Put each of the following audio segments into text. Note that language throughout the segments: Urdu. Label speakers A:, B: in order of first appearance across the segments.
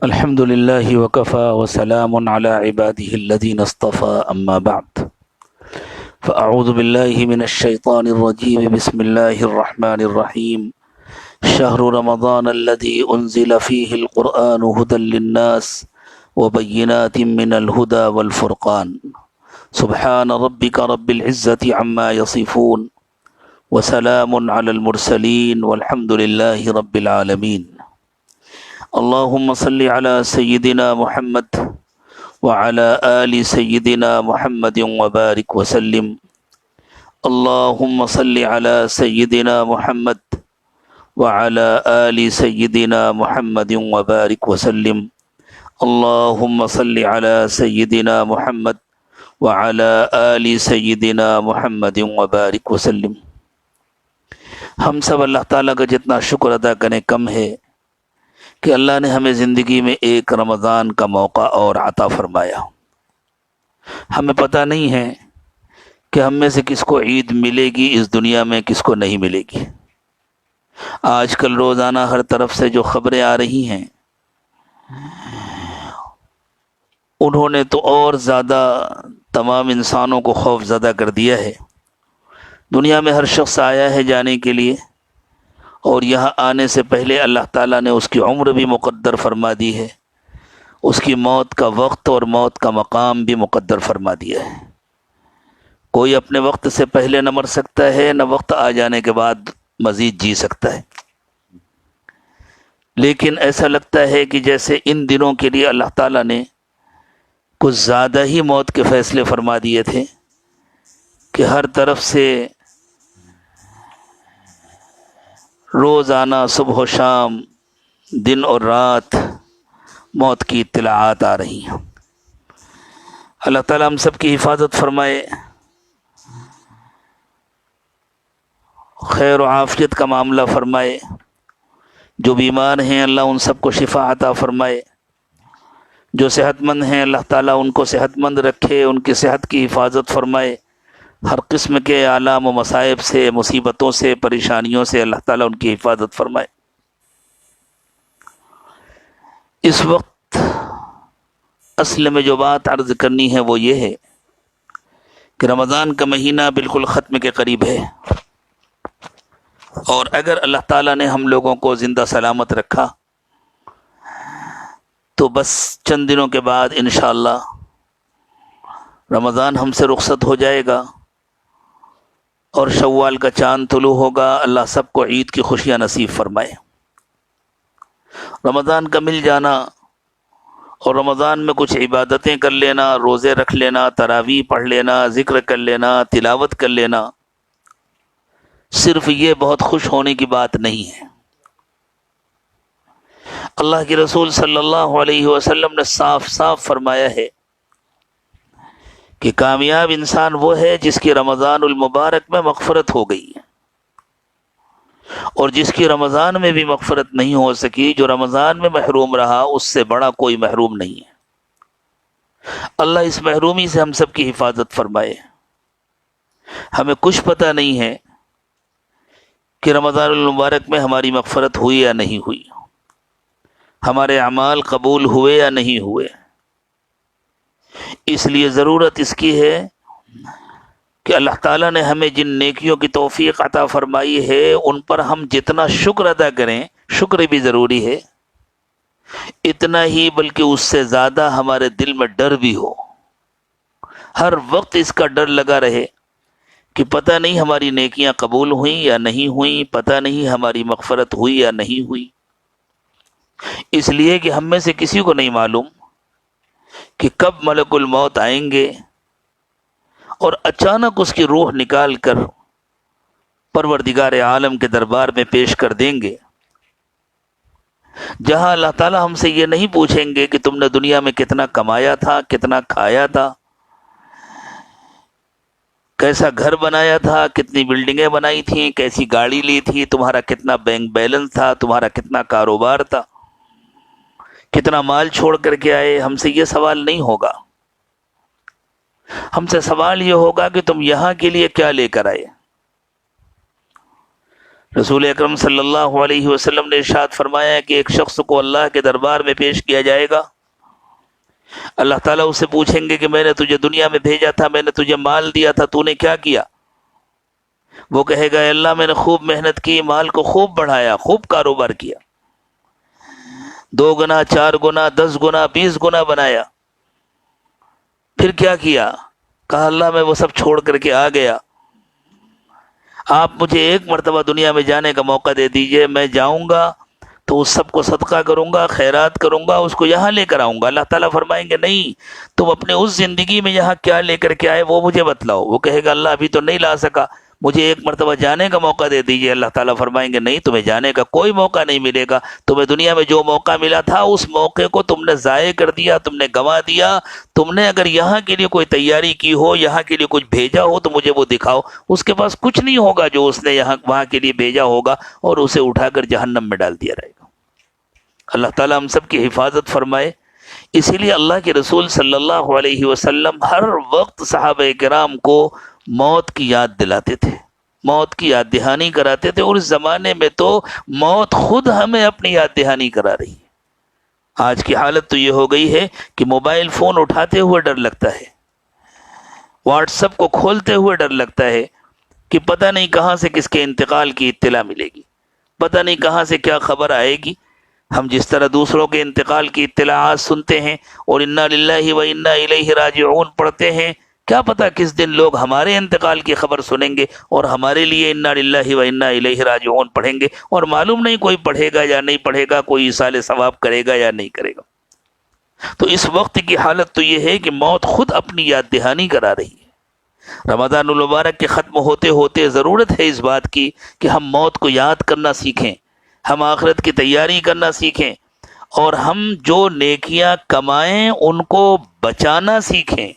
A: الحمد لله وكفى وسلام على عباده الذين اصطفى أما بعد فأعوذ بالله من الشيطان الرجيم بسم الله الرحمن الرحيم شهر رمضان الذي أنزل فيه القرآن هدى للناس وبينات من الهدى والفرقان سبحان ربك رب العزة عما يصفون وسلام على المرسلين والحمد لله رب العالمين اللهم صل على سيدنا محمد وعلى آل سيدنا محمد وبارك وسلم اللهم صل على سيدنا محمد وعلى آل سيدنا محمد وبارك وسلم اللهم صل على سيدنا محمد وعلى آل سيدنا محمد وبارك وسلم۔ ہم سب اللہ تعالیٰ کا جتنا شکر ادا کریں کم ہے کہ اللہ نے ہمیں زندگی میں ایک رمضان کا موقع اور عطا فرمایا۔ ہمیں پتہ نہیں ہے کہ ہم میں سے کس کو عید ملے گی اس دنیا میں، کس کو نہیں ملے گی۔ آج کل روزانہ ہر طرف سے جو خبریں آ رہی ہیں انہوں نے تو اور زیادہ تمام انسانوں کو خوف زدہ کر دیا ہے۔ دنیا میں ہر شخص آیا ہے جانے کے لیے، اور یہاں آنے سے پہلے اللہ تعالیٰ نے اس کی عمر بھی مقدر فرما دی ہے، اس کی موت کا وقت اور موت کا مقام بھی مقدر فرما دیا ہے۔ کوئی اپنے وقت سے پہلے نہ مر سکتا ہے، نہ وقت آ جانے کے بعد مزید جی سکتا ہے۔ لیکن ایسا لگتا ہے کہ جیسے ان دنوں کے لیے اللہ تعالیٰ نے کچھ زیادہ ہی موت کے فیصلے فرما دیے تھے کہ ہر طرف سے روزانہ صبح و شام، دن اور رات موت کی اطلاعات آ رہی ہیں۔ اللہ تعالیٰ ہم سب کی حفاظت فرمائے، خیر و عافیت کا معاملہ فرمائے۔ جو بیمار ہیں اللہ ان سب کو شفا عطا فرمائے، جو صحت مند ہیں اللہ تعالیٰ ان کو صحت مند رکھے، ان کی صحت کی حفاظت فرمائے۔ ہر قسم کے آلام و مصائب سے، مصیبتوں سے، پریشانیوں سے اللہ تعالیٰ ان کی حفاظت فرمائے۔ اس وقت اصل میں جو بات عرض کرنی ہے وہ یہ ہے کہ رمضان کا مہینہ بالکل ختم کے قریب ہے، اور اگر اللہ تعالیٰ نے ہم لوگوں کو زندہ سلامت رکھا تو بس چند دنوں کے بعد انشاءاللہ رمضان ہم سے رخصت ہو جائے گا اور شوال کا چاند طلوع ہوگا۔ اللہ سب کو عید کی خوشیاں نصیب فرمائے۔ رمضان کا مل جانا اور رمضان میں کچھ عبادتیں کر لینا، روزے رکھ لینا، تراویح پڑھ لینا، ذکر کر لینا، تلاوت کر لینا، صرف یہ بہت خوش ہونے کی بات نہیں ہے۔ اللہ کے رسول صلی اللہ علیہ وسلم نے صاف صاف فرمایا ہے کہ کامیاب انسان وہ ہے جس کی رمضان المبارک میں مغفرت ہو گئی ہے، اور جس کی رمضان میں بھی مغفرت نہیں ہو سکی، جو رمضان میں محروم رہا، اس سے بڑا کوئی محروم نہیں ہے۔ اللہ اس محرومی سے ہم سب کی حفاظت فرمائے۔ ہمیں کچھ پتہ نہیں ہے کہ رمضان المبارک میں ہماری مغفرت ہوئی یا نہیں ہوئی، ہمارے اعمال قبول ہوئے یا نہیں ہوئے۔ اس لیے ضرورت اس کی ہے کہ اللہ تعالیٰ نے ہمیں جن نیکیوں کی توفیق عطا فرمائی ہے ان پر ہم جتنا شکر ادا کریں، شکر بھی ضروری ہے، اتنا ہی بلکہ اس سے زیادہ ہمارے دل میں ڈر بھی ہو۔ ہر وقت اس کا ڈر لگا رہے کہ پتہ نہیں ہماری نیکیاں قبول ہوئیں یا نہیں ہوئیں، پتہ نہیں ہماری مغفرت ہوئی یا نہیں ہوئی۔ اس لیے کہ ہم میں سے کسی کو نہیں معلوم کہ کب ملک الموت آئیں گے اور اچانک اس کی روح نکال کر پروردگار عالم کے دربار میں پیش کر دیں گے، جہاں اللہ تعالیٰ ہم سے یہ نہیں پوچھیں گے کہ تم نے دنیا میں کتنا کمایا تھا، کتنا کھایا تھا، کیسا گھر بنایا تھا، کتنی بلڈنگیں بنائی تھیں، کیسی گاڑی لی تھی، تمہارا کتنا بینک بیلنس تھا، تمہارا کتنا کاروبار تھا، کتنا مال چھوڑ کر کے آئے۔ ہم سے یہ سوال نہیں ہوگا، ہم سے سوال یہ ہوگا کہ تم یہاں کے لیے کیا لے کر آئے۔ رسول اکرم صلی اللہ علیہ وسلم نے ارشاد فرمایا کہ ایک شخص کو اللہ کے دربار میں پیش کیا جائے گا، اللہ تعالیٰ اس سے پوچھیں گے کہ میں نے تجھے دنیا میں بھیجا تھا، میں نے تجھے مال دیا تھا، تو نے کیا کیا؟ وہ کہے گا اے اللہ میں نے خوب محنت کی، مال کو خوب بڑھایا، خوب کاروبار کیا، 2 گنا 4 گنا 10 گنا 20 گنا بنایا۔ پھر کیا کیا؟ کہا اللہ میں وہ سب چھوڑ کر کے آ گیا، آپ مجھے ایک مرتبہ دنیا میں جانے کا موقع دے دیجئے، میں جاؤں گا تو اس سب کو صدقہ کروں گا، خیرات کروں گا، اس کو یہاں لے کر آؤں گا۔ اللہ تعالیٰ فرمائیں گے نہیں، تم اپنے اس زندگی میں یہاں کیا لے کر کے آئے وہ مجھے بتلاؤ۔ وہ کہے گا اللہ ابھی تو نہیں لا سکا، مجھے ایک مرتبہ جانے کا موقع دے دیجئے۔ اللہ تعالیٰ فرمائیں گے نہیں، تمہیں جانے کا کوئی موقع نہیں ملے گا، تمہیں دنیا میں جو موقع ملا تھا اس موقع کو تم نے ضائع کر دیا، تم نے گنوا دیا۔ تم نے اگر یہاں کے لیے کوئی تیاری کی ہو، یہاں کے لیے کچھ بھیجا ہو تو مجھے وہ دکھاؤ۔ اس کے پاس کچھ نہیں ہوگا جو اس نے وہاں کے لیے بھیجا ہوگا، اور اسے اٹھا کر جہنم میں ڈال دیا رہے گا۔ اللہ تعالیٰ ہم سب کی حفاظت فرمائے۔ اسی لیے اللہ کے رسول صلی اللہ علیہ وسلم ہر وقت صحابہ کرام کو موت کی یاد دلاتے تھے، موت کی یاد دہانی کراتے تھے، اور اس زمانے میں تو موت خود ہمیں اپنی یاد دہانی کرا رہی ہے۔ آج کی حالت تو یہ ہو گئی ہے کہ موبائل فون اٹھاتے ہوئے ڈر لگتا ہے، واٹس ایپ کو کھولتے ہوئے ڈر لگتا ہے کہ پتہ نہیں کہاں سے کس کے انتقال کی اطلاع ملے گی، پتہ نہیں کہاں سے کیا خبر آئے گی۔ ہم جس طرح دوسروں کے انتقال کی اطلاعات سنتے ہیں اور انا للہ و انا الیہ راجعون پڑھتے ہیں، کیا پتہ کس دن لوگ ہمارے انتقال کی خبر سنیں گے اور ہمارے لیے انا للہ و انا الیہ راجعون پڑھیں گے، اور معلوم نہیں کوئی پڑھے گا یا نہیں پڑھے گا، کوئی ایصال ثواب کرے گا یا نہیں کرے گا۔ تو اس وقت کی حالت تو یہ ہے کہ موت خود اپنی یاد دہانی کرا رہی ہے۔ رمضان المبارک کے ختم ہوتے ہوتے ضرورت ہے اس بات کی کہ ہم موت کو یاد کرنا سیکھیں، ہم آخرت کی تیاری کرنا سیکھیں، اور ہم جو نیکیاں کمائیں ان کو بچانا سیکھیں۔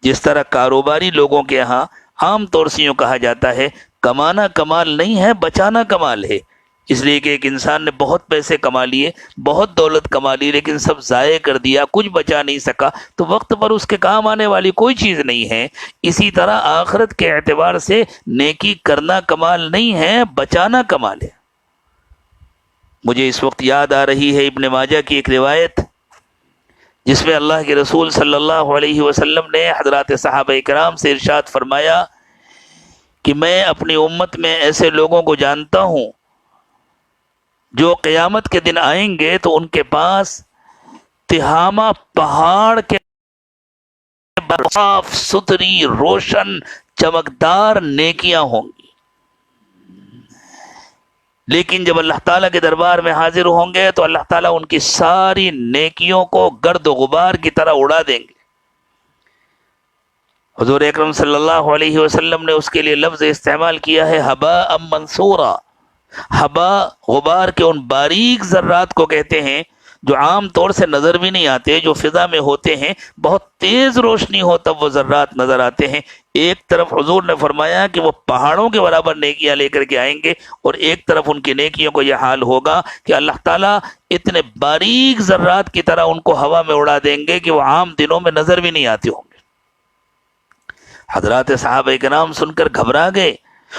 A: جس طرح کاروباری لوگوں کے ہاں عام طور سے یوں کہا جاتا ہے کمانا کمال نہیں ہے، بچانا کمال ہے۔ اس لیے کہ ایک انسان نے بہت پیسے کما لیے، بہت دولت کما لی، لیکن سب ضائع کر دیا، کچھ بچا نہیں سکا، تو وقت پر اس کے کام آنے والی کوئی چیز نہیں ہے۔ اسی طرح آخرت کے اعتبار سے نیکی کرنا کمال نہیں ہے، بچانا کمال ہے۔ مجھے اس وقت یاد آ رہی ہے ابن ماجہ کی ایک روایت، جس میں اللہ کے رسول صلی اللہ علیہ وسلم نے حضرات صحابہ کرام سے ارشاد فرمایا کہ میں اپنی امت میں ایسے لوگوں کو جانتا ہوں جو قیامت کے دن آئیں گے تو ان کے پاس تہامہ پہاڑ کے صاف ستھری روشن چمکدار نیکیاں ہوں گی، لیکن جب اللہ تعالیٰ کے دربار میں حاضر ہوں گے تو اللہ تعالیٰ ان کی ساری نیکیوں کو گرد و غبار کی طرح اڑا دیں گے۔ حضور اکرم صلی اللہ علیہ وسلم نے اس کے لیے لفظ استعمال کیا ہے ہباء منصورا۔ ہبا غبار کے ان باریک ذرات کو کہتے ہیں جو عام طور سے نظر بھی نہیں آتے، جو فضا میں ہوتے ہیں، بہت تیز روشنی ہو تب وہ ذرات نظر آتے ہیں۔ ایک طرف حضور نے فرمایا کہ وہ پہاڑوں کے برابر نیکیاں لے کر کے آئیں گے، اور ایک طرف ان کی نیکیوں کو یہ حال ہوگا کہ اللہ تعالیٰ اتنے باریک ذرات کی طرح ان کو ہوا میں اڑا دیں گے کہ وہ عام دنوں میں نظر بھی نہیں آتے ہوں گے۔ حضرات صحابہ کرام سن کر گھبرا گئے،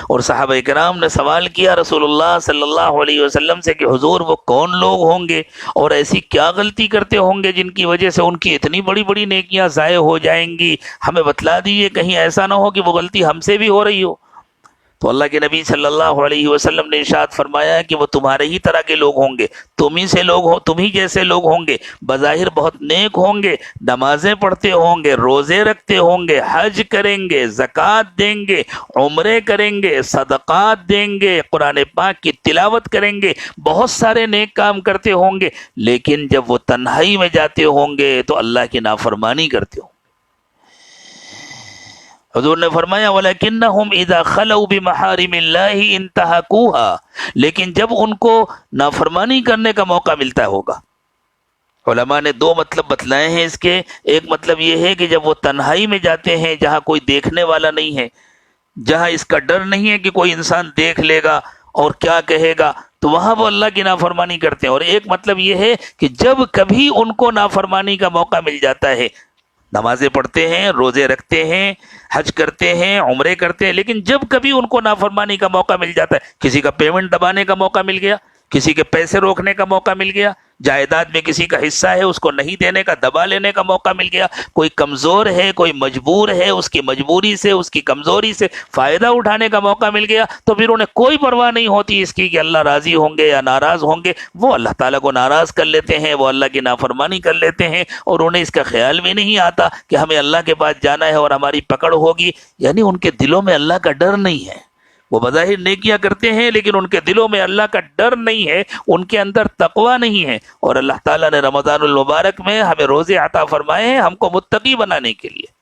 A: اور صحابہ کرام نے سوال کیا رسول اللہ صلی اللہ علیہ وسلم سے کہ حضور وہ کون لوگ ہوں گے اور ایسی کیا غلطی کرتے ہوں گے جن کی وجہ سے ان کی اتنی بڑی بڑی نیکیاں ضائع ہو جائیں گی، ہمیں بتلا دیجیے، کہیں ایسا نہ ہو کہ وہ غلطی ہم سے بھی ہو رہی ہو۔ تو اللہ کے نبی صلی اللہ علیہ وسلم نے ارشاد فرمایا کہ وہ تمہارے ہی طرح کے لوگ ہوں گے، تم ہی جیسے لوگ ہوں گے، بظاہر بہت نیک ہوں گے، نمازیں پڑھتے ہوں گے، روزے رکھتے ہوں گے، حج کریں گے، زکوٰۃ دیں گے، عمرے کریں گے، صدقات دیں گے، قرآن پاک کی تلاوت کریں گے، بہت سارے نیک کام کرتے ہوں گے، لیکن جب وہ تنہائی میں جاتے ہوں گے تو اللہ کی نافرمانی کرتے ہوں گے۔ حضور نے فرمایا وَلَكِنَّهُمْ إِذَا خَلَوْا بِمَحَارِمِ اللَّهِ انْتَهَكُوهَا، لیکن جب ان کو نافرمانی کرنے کا موقع ملتا ہوگا۔ علماء نے 2 مطلب بتلائے ہیں اس کے۔ ایک مطلب یہ ہے کہ جب وہ تنہائی میں جاتے ہیں جہاں کوئی دیکھنے والا نہیں ہے، جہاں اس کا ڈر نہیں ہے کہ کوئی انسان دیکھ لے گا اور کیا کہے گا، تو وہاں وہ اللہ کی نافرمانی کرتے ہیں۔ اور ایک مطلب یہ ہے کہ جب کبھی ان کو نافرمانی کا موقع مل جاتا ہے، نمازیں پڑھتے ہیں، روزے رکھتے ہیں، حج کرتے ہیں، عمرے کرتے ہیں، لیکن جب کبھی ان کو نافرمانی کا موقع مل جاتا ہے، کسی کا پیمنٹ دبانے کا موقع مل گیا، کسی کے پیسے روکنے کا موقع مل گیا، جائیداد میں کسی کا حصہ ہے اس کو نہیں دینے کا، دبا لینے کا موقع مل گیا، کوئی کمزور ہے، کوئی مجبور ہے، اس کی مجبوری سے، اس کی کمزوری سے فائدہ اٹھانے کا موقع مل گیا، تو پھر انہیں کوئی پرواہ نہیں ہوتی اس کی کہ اللہ راضی ہوں گے یا ناراض ہوں گے، وہ اللہ تعالیٰ کو ناراض کر لیتے ہیں، وہ اللہ کی نافرمانی کر لیتے ہیں، اور انہیں اس کا خیال بھی نہیں آتا کہ ہمیں اللہ کے پاس جانا ہے اور ہماری پکڑ ہوگی، یعنی ان کے دلوں میں اللہ کا ڈر نہیں ہے۔ وہ بظاہر نیکیاں کرتے ہیں لیکن ان کے دلوں میں اللہ کا ڈر نہیں ہے، ان کے اندر تقوی نہیں ہے، اور اللہ تعالیٰ نے رمضان المبارک میں ہمیں روزے عطا فرمائے ہیں ہم کو متقی بنانے کے لیے۔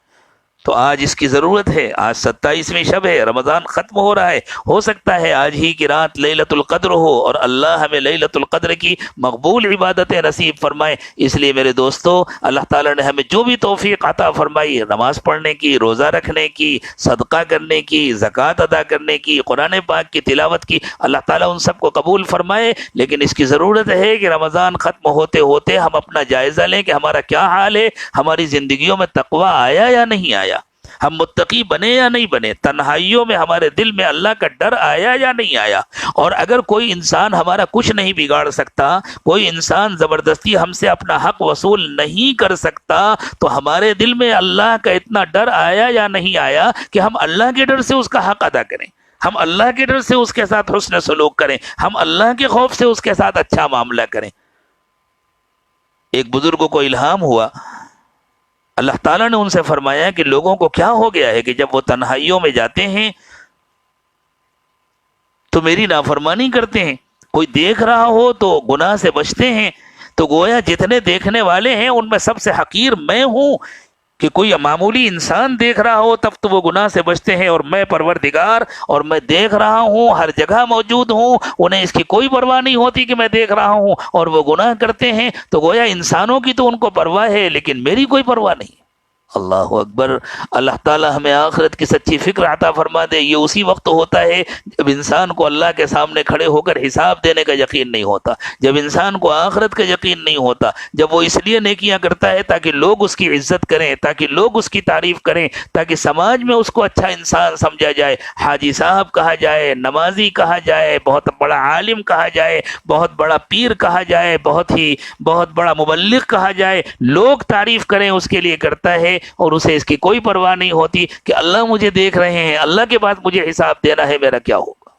A: تو آج اس کی ضرورت ہے، آج 27ویں شب ہے، رمضان ختم ہو رہا ہے، ہو سکتا ہے آج ہی کی رات لیلۃ القدر ہو اور اللہ ہمیں لیلۃ القدر کی مقبول عبادتیں نصیب فرمائے۔ اس لیے میرے دوستو، اللہ تعالیٰ نے ہمیں جو بھی توفیق عطا فرمائی، نماز پڑھنے کی، روزہ رکھنے کی، صدقہ کرنے کی، زکوٰۃ ادا کرنے کی، قرآن پاک کی تلاوت کی، اللہ تعالیٰ ان سب کو قبول فرمائے، لیکن اس کی ضرورت ہے کہ رمضان ختم ہوتے ہوتے ہم اپنا جائزہ لیں کہ ہمارا کیا حال ہے، ہماری زندگیوں میں تقوی آیا یا نہیں آیا، ہم متقی بنے یا نہیں بنے، تنہائیوں میں ہمارے دل میں اللہ کا ڈر آیا یا نہیں آیا۔ اور اگر کوئی انسان ہمارا کچھ نہیں بگاڑ سکتا، کوئی انسان زبردستی ہم سے اپنا حق وصول نہیں کر سکتا، تو ہمارے دل میں اللہ کا اتنا ڈر آیا یا نہیں آیا کہ ہم اللہ کے ڈر سے اس کا حق ادا کریں، ہم اللہ کے ڈر سے اس کے ساتھ حسن سلوک کریں، ہم اللہ کے خوف سے اس کے ساتھ اچھا معاملہ کریں۔ ایک بزرگ کو الہام ہوا، اللہ تعالیٰ نے ان سے فرمایا کہ لوگوں کو کیا ہو گیا ہے کہ جب وہ تنہائیوں میں جاتے ہیں تو میری نافرمانی کرتے ہیں، کوئی دیکھ رہا ہو تو گناہ سے بچتے ہیں، تو گویا جتنے دیکھنے والے ہیں ان میں سب سے حقیر میں ہوں، کہ کوئی معمولی انسان دیکھ رہا ہو تب تو وہ گناہ سے بچتے ہیں، اور میں پروردگار اور میں دیکھ رہا ہوں، ہر جگہ موجود ہوں، انہیں اس کی کوئی پرواہ نہیں ہوتی کہ میں دیکھ رہا ہوں، اور وہ گناہ کرتے ہیں، تو گویا انسانوں کی تو ان کو پرواہ ہے لیکن میری کوئی پرواہ نہیں۔ اللہ اکبر، اللہ تعالیٰ ہمیں آخرت کی سچی فکر عطا فرما دے۔ یہ اسی وقت ہوتا ہے جب انسان کو اللہ کے سامنے کھڑے ہو کر حساب دینے کا یقین نہیں ہوتا، جب انسان کو آخرت کا یقین نہیں ہوتا، جب وہ اس لیے نیکیاں کرتا ہے تاکہ لوگ اس کی عزت کریں، تاکہ لوگ اس کی تعریف کریں، تاکہ سماج میں اس کو اچھا انسان سمجھا جائے، حاجی صاحب کہا جائے، نمازی کہا جائے، بہت بڑا عالم کہا جائے، بہت بڑا پیر کہا جائے، بہت بڑا مبلغ کہا جائے، لوگ تعریف کریں اس کے لیے کرتا ہے، اور اسے اس کی کوئی پرواہ نہیں ہوتی کہ اللہ مجھے دیکھ رہے ہیں، اللہ کے پاس مجھے حساب دینا ہے، میرا کیا ہوگا۔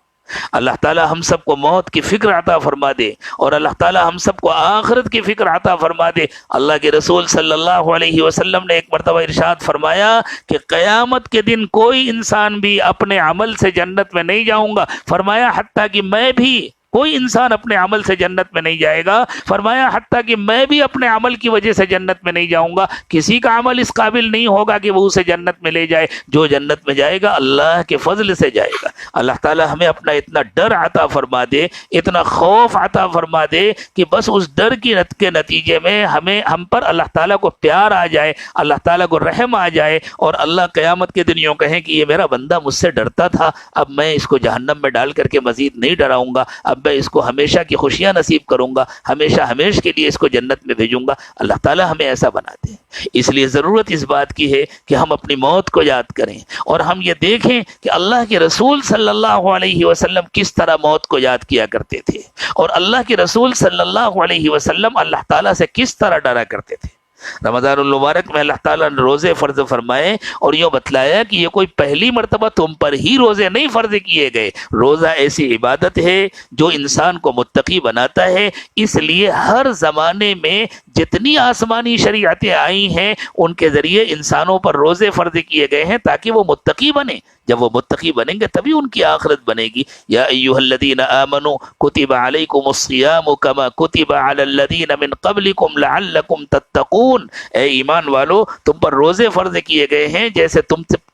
A: اللہ تعالی ہم سب کو موت کی فکر عطا فرما دے، اور اللہ تعالی ہم سب کو آخرت کی فکر عطا فرما دے۔ اللہ کے رسول صلی اللہ علیہ وسلم نے ایک مرتبہ ارشاد فرمایا کہ قیامت کے دن کوئی انسان بھی اپنے عمل سے جنت میں نہیں جاؤں گا، فرمایا حتیٰ کہ میں بھی، کوئی انسان اپنے عمل سے جنت میں نہیں جائے گا، فرمایا حتیٰ کہ میں بھی اپنے عمل کی وجہ سے جنت میں نہیں جاؤں گا، کسی کا عمل اس قابل نہیں ہوگا کہ وہ اسے جنت میں لے جائے، جو جنت میں جائے گا اللہ کے فضل سے جائے گا۔ اللہ تعالی ہمیں اپنا اتنا ڈر عطا فرما دے، اتنا خوف عطا فرما دے کہ بس اس ڈر کے نتیجے میں ہم پر اللہ تعالیٰ کو پیار آ جائے، اللہ تعالیٰ کو رحم آ جائے، اور اللہ قیامت کے دن یوں کہیں کہ یہ میرا بندہ مجھ سے ڈرتا تھا، اب میں اس کو جہنم میں ڈال کر کے مزید نہیں ڈراؤں گا، اب میں اس کو ہمیشہ کی خوشیاں نصیب کروں گا، ہمیشہ کے لیے اس کو جنت میں بھیجوں گا۔ اللہ تعالی ہمیں ایسا بناتے ہیں۔ اس لیے ضرورت اس بات کی ہے کہ ہم اپنی موت کو یاد کریں، اور ہم یہ دیکھیں کہ اللہ کے رسول صلی اللہ علیہ وسلم کس طرح موت کو یاد کیا کرتے تھے، اور اللہ کے رسول صلی اللہ علیہ وسلم اللہ تعالیٰ سے کس طرح ڈرا کرتے تھے۔ رمضان المبارک میں اللہ تعالیٰ نے روزے فرض فرمائے، اور یوں بتلایا کہ یہ کوئی پہلی مرتبہ تم پر ہی روزے نہیں فرض کیے گئے، روزہ ایسی عبادت ہے جو انسان کو متقی بناتا ہے۔ اس لیے ہر زمانے میں جتنی آسمانی شریعتیں آئی ہیں ان کے ذریعے انسانوں پر روزے فرض کیے گئے ہیں تاکہ وہ متقی بنیں۔ جب وہ متقی بنیں گے تبھی ان کی آخرت بنے گی۔ یا ایھا الذین آمنوا کتب علیکم الصیام کما کتب علی الذین من قبلکم لعلکم تتقون، اے ایمان والو تم پر روزے فرض کیے گئے ہیں جیسے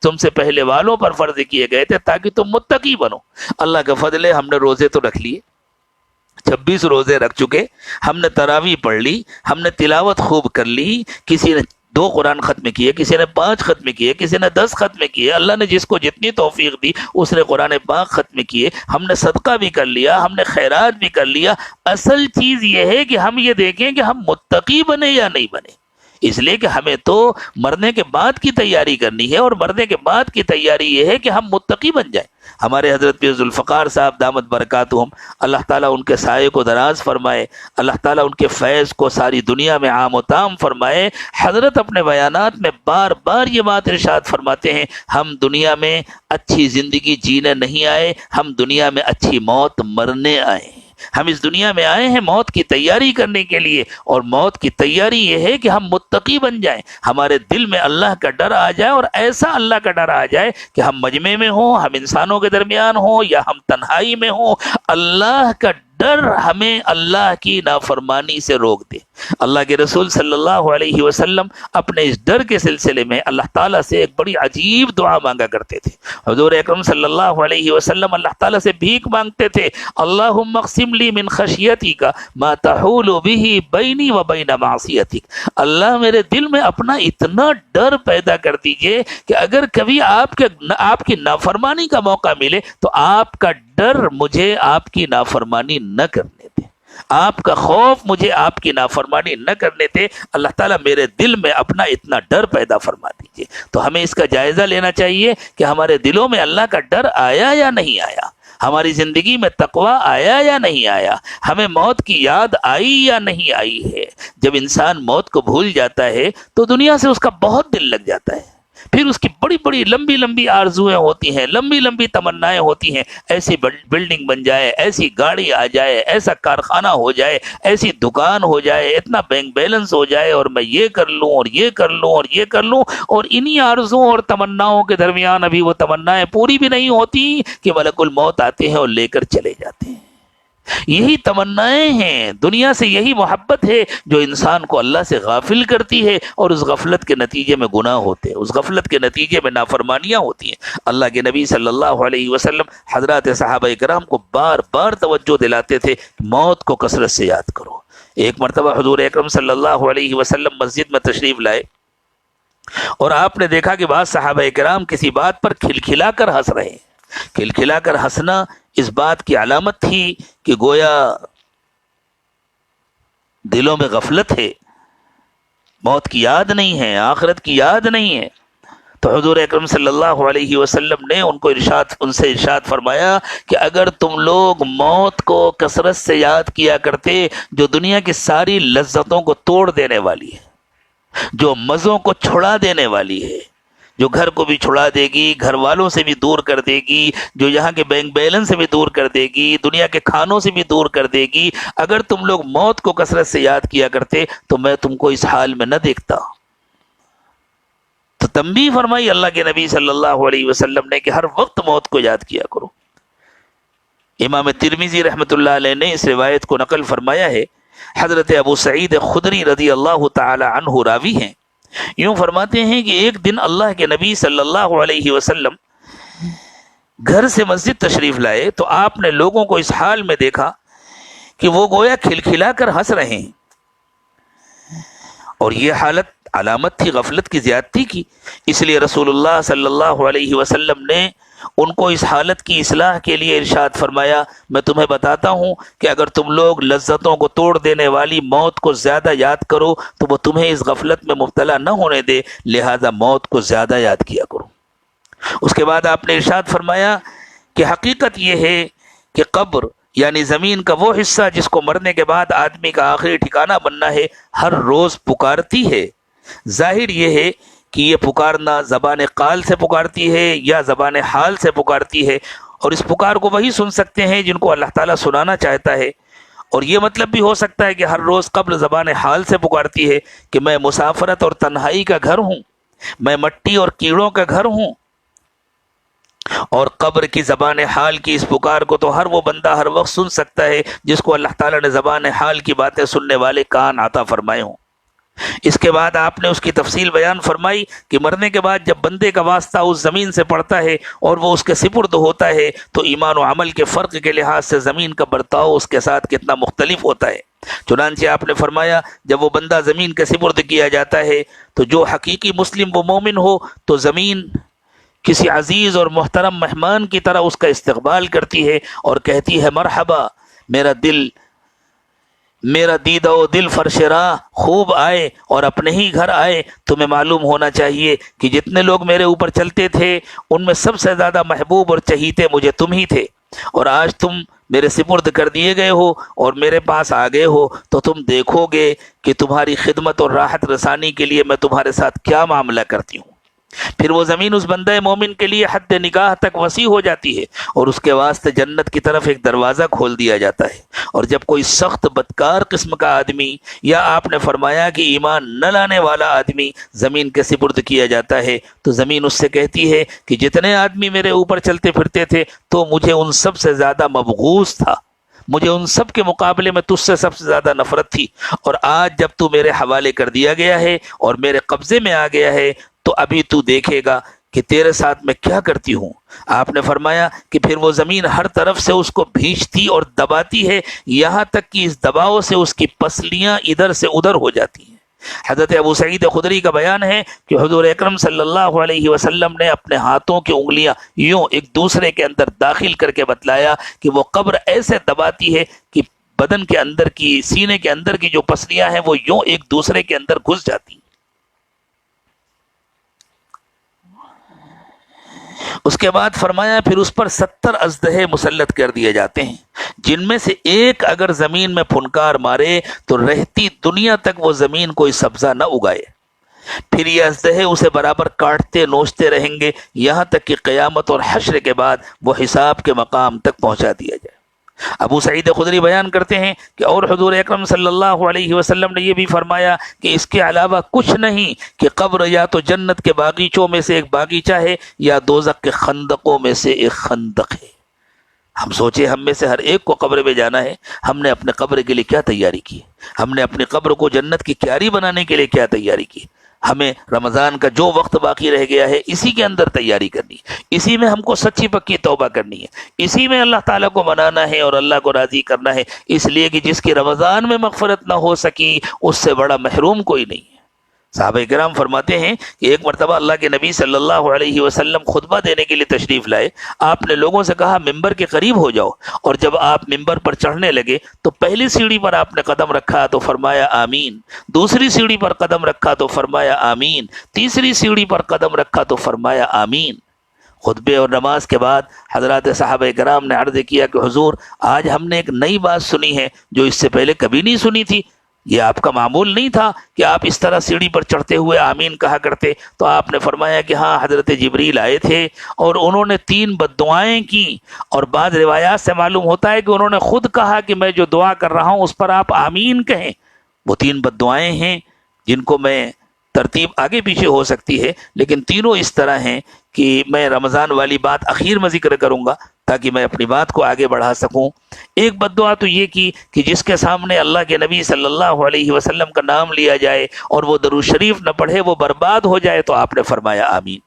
A: تم سے پہلے والوں پر فرض کیے گئے تھے تاکہ تم متقی بنو۔ اللہ کا فضل ہے، ہم نے روزے تو رکھ لیے، 26 روزے رکھ چکے، ہم نے تراویح پڑھ لی، ہم نے تلاوت خوب کر لی، کسی نے 2 قرآن ختم کیے، کسی نے 5 ختم کیے، کسی نے 10 ختم کیے، اللہ نے جس کو جتنی توفیق دی اس نے قرآن پاک ختم کیے، ہم نے صدقہ بھی کر لیا، ہم نے خیرات بھی کر لیا۔ اصل چیز یہ ہے کہ ہم یہ دیکھیں کہ ہم متقی بنے یا نہیں بنے۔ اس لیے کہ ہمیں تو مرنے کے بعد کی تیاری کرنی ہے، اور مرنے کے بعد کی تیاری یہ ہے کہ ہم متقی بن جائیں۔ ہمارے حضرت پیر ذوالفقار صاحب دامت برکاتہم، اللہ تعالیٰ ان کے سائے کو دراز فرمائے، اللہ تعالیٰ ان کے فیض کو ساری دنیا میں عام و تام فرمائے، حضرت اپنے بیانات میں بار بار یہ بات ارشاد فرماتے ہیں، ہم دنیا میں اچھی زندگی جینے نہیں آئے، ہم دنیا میں اچھی موت مرنے آئے ہیں۔ ہم اس دنیا میں آئے ہیں موت کی تیاری کرنے کے لیے، اور موت کی تیاری یہ ہے کہ ہم متقی بن جائیں، ہمارے دل میں اللہ کا ڈر آ جائے، اور ایسا اللہ کا ڈر آ جائے کہ ہم مجمع میں ہوں، ہم انسانوں کے درمیان ہوں یا ہم تنہائی میں ہوں، اللہ کا ڈر ہمیں اللہ کی نافرمانی سے روک دے۔ اللہ کے رسول صلی اللہ علیہ وسلم اپنے اس ڈر کے سلسلے میں اللہ تعالیٰ سے ایک بڑی عجیب دعا مانگا کرتے تھے۔ حضور اکرم صلی اللہ علیہ وسلم اللہ تعالیٰ سے بھیک مانگتے تھے، اللہم اقسم لی من خشیتک ما تحول به بینی و بین معصیتک، اللہ میرے دل میں اپنا اتنا ڈر پیدا کر دیجئے کہ اگر کبھی آپ کی نافرمانی کا موقع ملے تو آپ کا ڈر مجھے آپ کی نافرمانی نہ کرنے دے، آپ کا خوف مجھے آپ کی نافرمانی نہ کرنے دے، اللہ تعالیٰ میرے دل میں اپنا اتنا ڈر پیدا فرما دیجئے۔ تو ہمیں اس کا جائزہ لینا چاہیے کہ ہمارے دلوں میں اللہ کا ڈر آیا یا نہیں آیا، ہماری زندگی میں تقوی آیا یا نہیں آیا، ہمیں موت کی یاد آئی یا نہیں آئی ہے۔ جب انسان موت کو بھول جاتا ہے تو دنیا سے اس کا بہت دل لگ جاتا ہے، پھر اس کی بڑی بڑی لمبی لمبی آرزویں ہوتی ہیں، لمبی لمبی تمنائیں ہوتی ہیں، ایسی بلڈنگ بن جائے، ایسی گاڑی آ جائے، ایسا کارخانہ ہو جائے، ایسی دکان ہو جائے، اتنا بینک بیلنس ہو جائے، اور میں یہ کر لوں اور یہ کر لوں اور یہ کر لوں، اور انہی آرزوں اور تمناؤں کے درمیان ابھی وہ تمنائیں پوری بھی نہیں ہوتی کہ ملک الموت آتے ہیں اور لے کر چلے جاتے ہیں۔ یہی تمنائیں ہیں، دنیا سے یہی محبت ہے جو انسان کو اللہ سے غافل کرتی ہے، اور اس غفلت کے نتیجے میں گناہ ہوتے ہیں، اس غفلت کے نتیجے میں نافرمانیاں ہوتی ہیں۔ اللہ کے نبی صلی اللہ علیہ وسلم حضرات صحابہ کرام کو بار بار توجہ دلاتے تھے کہ موت کو کثرت سے یاد کرو۔ ایک مرتبہ حضور اکرم صلی اللہ علیہ وسلم مسجد میں تشریف لائے، اور آپ نے دیکھا کہ بعض صحابہ کرام کسی بات پر کھلکھلا کر ہنس رہے ہیں۔ کھلکھلا کر ہنسنا اس بات کی علامت تھی کہ گویا دلوں میں غفلت ہے، موت کی یاد نہیں ہے، آخرت کی یاد نہیں ہے۔ تو حضور اکرم صلی اللہ علیہ وسلم نے ان سے ارشاد فرمایا کہ اگر تم لوگ موت کو کثرت سے یاد کیا کرتے، جو دنیا کی ساری لذتوں کو توڑ دینے والی ہے، جو مزوں کو چھڑا دینے والی ہے، جو گھر کو بھی چھڑا دے گی، گھر والوں سے بھی دور کر دے گی، جو یہاں کے بینک بیلنس سے بھی دور کر دے گی، دنیا کے کھانوں سے بھی دور کر دے گی، اگر تم لوگ موت کو کثرت سے یاد کیا کرتے تو میں تم کو اس حال میں نہ دیکھتا۔ تو تنبیہ فرمائی اللہ کے نبی صلی اللہ علیہ وسلم نے کہ ہر وقت موت کو یاد کیا کرو۔ امام ترمذی رحمۃ اللہ علیہ نے اس روایت کو نقل فرمایا ہے، حضرت ابو سعید خدری رضی اللہ تعالی عنہ راوی ہیں، یوں فرماتے ہیں کہ ایک دن اللہ کے نبی صلی اللہ علیہ وسلم گھر سے مسجد تشریف لائے تو آپ نے لوگوں کو اس حال میں دیکھا کہ وہ گویا کھلکھلا کر ہنس رہے ہیں، اور یہ حالت علامت تھی غفلت کی، زیادتی کی۔ اس لیے رسول اللہ صلی اللہ علیہ وسلم نے ان کو اس حالت کی اصلاح کے لیے ارشاد فرمایا، میں تمہیں بتاتا ہوں کہ اگر تم لوگ لذتوں کو توڑ دینے والی موت کو زیادہ یاد کرو تو وہ تمہیں اس غفلت میں مبتلا نہ ہونے دے، لہذا موت کو زیادہ یاد کیا کرو۔ اس کے بعد آپ نے ارشاد فرمایا کہ حقیقت یہ ہے کہ قبر یعنی زمین کا وہ حصہ جس کو مرنے کے بعد آدمی کا آخری ٹھکانہ بننا ہے، ہر روز پکارتی ہے۔ ظاہر یہ ہے کہ یہ پکارنا زبان قال سے پکارتی ہے یا زبان حال سے پکارتی ہے، اور اس پکار کو وہی سن سکتے ہیں جن کو اللہ تعالیٰ سنانا چاہتا ہے۔ اور یہ مطلب بھی ہو سکتا ہے کہ ہر روز قبر زبان حال سے پکارتی ہے کہ میں مسافرت اور تنہائی کا گھر ہوں، میں مٹی اور کیڑوں کا گھر ہوں۔ اور قبر کی زبان حال کی اس پکار کو تو ہر وہ بندہ ہر وقت سن سکتا ہے جس کو اللہ تعالیٰ نے زبان حال کی باتیں سننے والے کان عطا فرمائے ہوں۔ اس کے بعد آپ نے اس کی تفصیل بیان فرمائی کہ مرنے کے بعد جب بندے کا واسطہ اس زمین سے پڑتا ہے اور وہ اس کے سپرد ہوتا ہے تو ایمان و عمل کے فرق کے لحاظ سے زمین کا برتاؤ اس کے ساتھ کتنا مختلف ہوتا ہے۔ چنانچہ آپ نے فرمایا جب وہ بندہ زمین کے سپرد کیا جاتا ہے تو جو حقیقی مسلم و مومن ہو تو زمین کسی عزیز اور محترم مہمان کی طرح اس کا استقبال کرتی ہے اور کہتی ہے مرحبا، میرا دل میرا دیدہ و دل فرش راہ خوب آئے اور اپنے ہی گھر آئے. تمہیں معلوم ہونا چاہیے کہ جتنے لوگ میرے اوپر چلتے تھے ان میں سب سے زیادہ محبوب اور چہیتے مجھے تم ہی تھے، اور آج تم میرے سپرد کر دیے گئے ہو اور میرے پاس آ گئے ہو تو تم دیکھو گے کہ تمہاری خدمت اور راحت رسانی کے لیے میں تمہارے ساتھ کیا معاملہ کرتی ہوں. پھر وہ زمین اس بندہ مومن کے لیے حد نگاہ تک وسیع ہو جاتی ہے اور اس کے واسطے جنت کی طرف ایک دروازہ کھول دیا جاتا ہے. اور جب کوئی سخت بدکار قسم کا آدمی یا آپ نے فرمایا کہ ایمان نہ لانے والا آدمی زمین کے سپرد کیا جاتا ہے تو زمین اس سے کہتی ہے کہ جتنے آدمی میرے اوپر چلتے پھرتے تھے تو مجھے ان سب سے زیادہ مبغوض تھا، مجھے ان سب کے مقابلے میں تجھ سے سب سے زیادہ نفرت تھی، اور آج جب تو میرے حوالے کر دیا گیا ہے اور میرے قبضے میں آ گیا ہے تو ابھی تو دیکھے گا کہ تیرے ساتھ میں کیا کرتی ہوں. آپ نے فرمایا کہ پھر وہ زمین ہر طرف سے اس کو بھینچتی اور دباتی ہے یہاں تک کہ اس دباؤ سے اس کی پسلیاں ادھر سے ادھر ہو جاتی ہیں. حضرت ابو سعید خدری کا بیان ہے کہ حضور اکرم صلی اللہ علیہ وسلم نے اپنے ہاتھوں کی انگلیاں یوں ایک دوسرے کے اندر داخل کر کے بتلایا کہ وہ قبر ایسے دباتی ہے کہ بدن کے اندر کی، سینے کے اندر کی جو پسلیاں ہیں وہ یوں ایک دوسرے کے اندر گھس جاتی ہیں. اس کے بعد فرمایا پھر اس پر 70 اژدہے مسلط کر دیے جاتے ہیں جن میں سے ایک اگر زمین میں پھنکار مارے تو رہتی دنیا تک وہ زمین کوئی سبزہ نہ اگائے. پھر یہ اژدہے اسے برابر کاٹتے نوچتے رہیں گے یہاں تک کہ قیامت اور حشر کے بعد وہ حساب کے مقام تک پہنچا دیا جائے. ابو سعید خدری بیان کرتے ہیں کہ اور حضور اکرم صلی اللہ علیہ وسلم نے یہ بھی فرمایا کہ اس کے علاوہ کچھ نہیں کہ قبر یا تو جنت کے باغیچوں میں سے ایک باغیچہ ہے یا دوزخ کے خندقوں میں سے ایک خندق ہے. ہم سوچے ہم میں سے ہر ایک کو قبر میں جانا ہے، ہم نے اپنے قبر کے لیے کیا تیاری کی، ہم نے اپنی قبر کو جنت کی کیاری بنانے کے لیے کیا تیاری کی. ہمیں رمضان کا جو وقت باقی رہ گیا ہے اسی کے اندر تیاری کرنی ہے، اسی میں ہم کو سچی پکی توبہ کرنی ہے، اسی میں اللہ تعالیٰ کو منانا ہے اور اللہ کو راضی کرنا ہے، اس لیے کہ جس کی رمضان میں مغفرت نہ ہو سکی اس سے بڑا محروم کوئی نہیں ہے. صحابہ کرام فرماتے ہیں کہ ایک مرتبہ اللہ کے نبی صلی اللہ علیہ وسلم خطبہ دینے کے لیے تشریف لائے. آپ نے لوگوں سے کہا ممبر کے قریب ہو جاؤ، اور جب آپ ممبر پر چڑھنے لگے تو پہلی سیڑھی پر آپ نے قدم رکھا تو فرمایا آمین، دوسری سیڑھی پر قدم رکھا تو فرمایا آمین، تیسری سیڑھی پر قدم رکھا تو فرمایا آمین. خطبے اور نماز کے بعد حضرات صحابہ کرام نے عرض کیا کہ حضور آج ہم نے ایک نئی بات سنی ہے جو اس سے پہلے کبھی نہیں سنی تھی. یہ آپ کا معمول نہیں تھا کہ آپ اس طرح سیڑھی پر چڑھتے ہوئے آمین کہا کرتے. تو آپ نے فرمایا کہ ہاں حضرت جبریل آئے تھے اور انہوں نے 3 بددعائیں کی، اور بعض روایات سے معلوم ہوتا ہے کہ انہوں نے خود کہا کہ میں جو دعا کر رہا ہوں اس پر آپ آمین کہیں. وہ 3 بددعائیں ہیں جن کو میں ترتیب آگے پیچھے ہو سکتی ہے لیکن تینوں اس طرح ہیں کہ میں رمضان والی بات اخیر میں ذکر کروں گا تاکہ میں اپنی بات کو آگے بڑھا سکوں. ایک بددعا تو یہ کی کہ جس کے سامنے اللہ کے نبی صلی اللہ علیہ وسلم کا نام لیا جائے اور وہ درود شریف نہ پڑھے وہ برباد ہو جائے، تو آپ نے فرمایا آمین.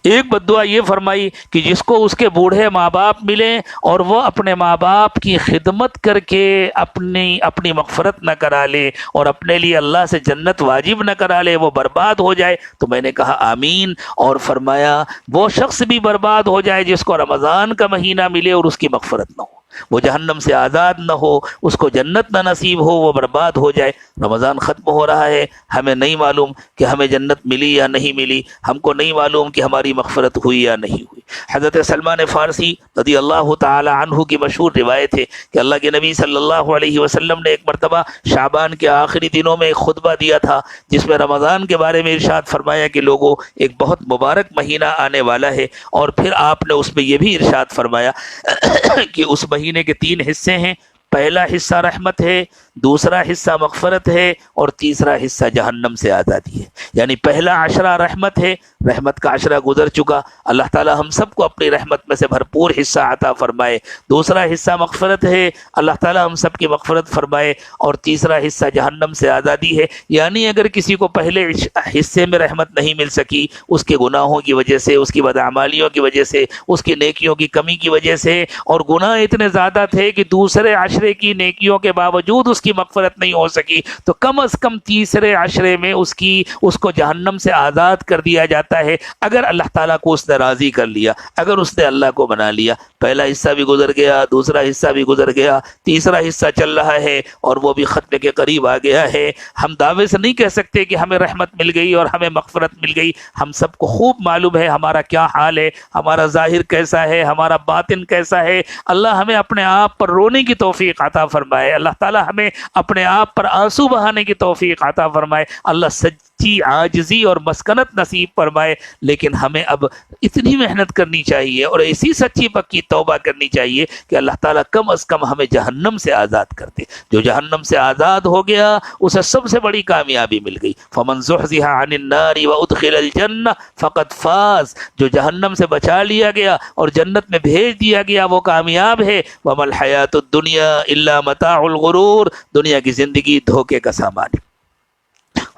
A: ایک بددعا یہ فرمائی کہ جس کو اس کے بوڑھے ماں باپ ملیں اور وہ اپنے ماں باپ کی خدمت کر کے اپنی مغفرت نہ کرا لے اور اپنے لیے اللہ سے جنت واجب نہ کرا لے وہ برباد ہو جائے. تو میں نے کہا آمین، اور فرمایا وہ شخص بھی برباد ہو جائے جس کو رمضان کا مہینہ ملے اور اس کی مغفرت نہ ہو، وہ جہنم سے آزاد نہ ہو، اس کو جنت نہ نصیب ہو، وہ برباد ہو جائے. رمضان ختم ہو رہا ہے، ہمیں نہیں معلوم کہ ہمیں جنت ملی یا نہیں ملی، ہم کو نہیں معلوم کہ ہماری مغفرت ہوئی یا نہیں ہوئی. حضرت سلمان فارسی رضی اللہ تعالی عنہ کی مشہور روایت ہے کہ اللہ کے نبی صلی اللہ علیہ وسلم نے ایک مرتبہ شعبان کے آخری دنوں میں ایک خطبہ دیا تھا جس میں رمضان کے بارے میں ارشاد فرمایا کہ لوگوں ایک بہت مبارک مہینہ آنے والا ہے، اور پھر آپ نے اس میں یہ بھی ارشاد فرمایا کہ اس مہینے کے 3 حصے ہیں. پہلا حصہ رحمت ہے، دوسرا حصہ مغفرت ہے، اور تیسرا حصہ جہنم سے آزادی ہے. یعنی پہلا عشرہ رحمت ہے، رحمت کا عشرہ گزر چکا، اللہ تعالی ہم سب کو اپنی رحمت میں سے بھرپور حصہ عطا فرمائے. دوسرا حصہ مغفرت ہے، اللہ تعالی ہم سب کی مغفرت فرمائے. اور تیسرا حصہ جہنم سے آزادی ہے. یعنی اگر کسی کو پہلے حصے میں رحمت نہیں مل سکی اس کے گناہوں کی وجہ سے، اس کی بدعمالیوں کی وجہ سے، اس کی نیکیوں کی کمی کی وجہ سے، اور گناہ اتنے زیادہ تھے کہ دوسرے عشرے کی نیکیوں کے باوجود اس کی مغفرت نہیں ہو سکی تو کم از کم تیسرے عشرے میں اس کو جہنم سے آزاد کر دیا جاتا ہے، اگر اللہ تعالیٰ کو اس نے راضی کر لیا، اگر اس نے اللہ کو بنا لیا۔ پہلا حصہ بھی گزر گیا، دوسرا حصہ بھی گزر گیا، تیسرا حصہ چل رہا ہے اور وہ بھی ختم کے قریب آ گیا ہے۔ ہم دعوے سے نہیں کہہ سکتے کہ ہمیں رحمت مل گئی اور ہمیں مغفرت مل گئی، ہم سب کو خوب معلوم ہے ہمارا کیا حال ہے، ہمارا ظاہر کیسا ہے، ہمارا باطن کیسا ہے۔ اللہ ہمیں اپنے آپ پر رونے کی توفیق عطا فرمائے، اللہ تعالیٰ ہمیں اپنے آپ پر آنسو بہانے کی توفیق عطا فرمائے، اللہ سچی عاجزی اور مسکنت نصیب فرمائے۔ لیکن ہمیں اب اتنی محنت کرنی چاہیے اور ایسی سچی پکی توبہ کرنی چاہیے کہ اللہ تعالیٰ کم از کم ہمیں جہنم سے آزاد کر دے۔ جو جہنم سے آزاد ہو گیا اسے سب سے بڑی کامیابی مل گئی۔ فمن زحزح عن النار وادخل الجنہ فقد فاز، جو جہنم سے بچا لیا گیا اور جنت میں بھیج دیا گیا وہ کامیاب ہے۔ وما الحیات الدنیا الا متاع الغرور، دنیا کی زندگی دھوکے کا سامان ہے۔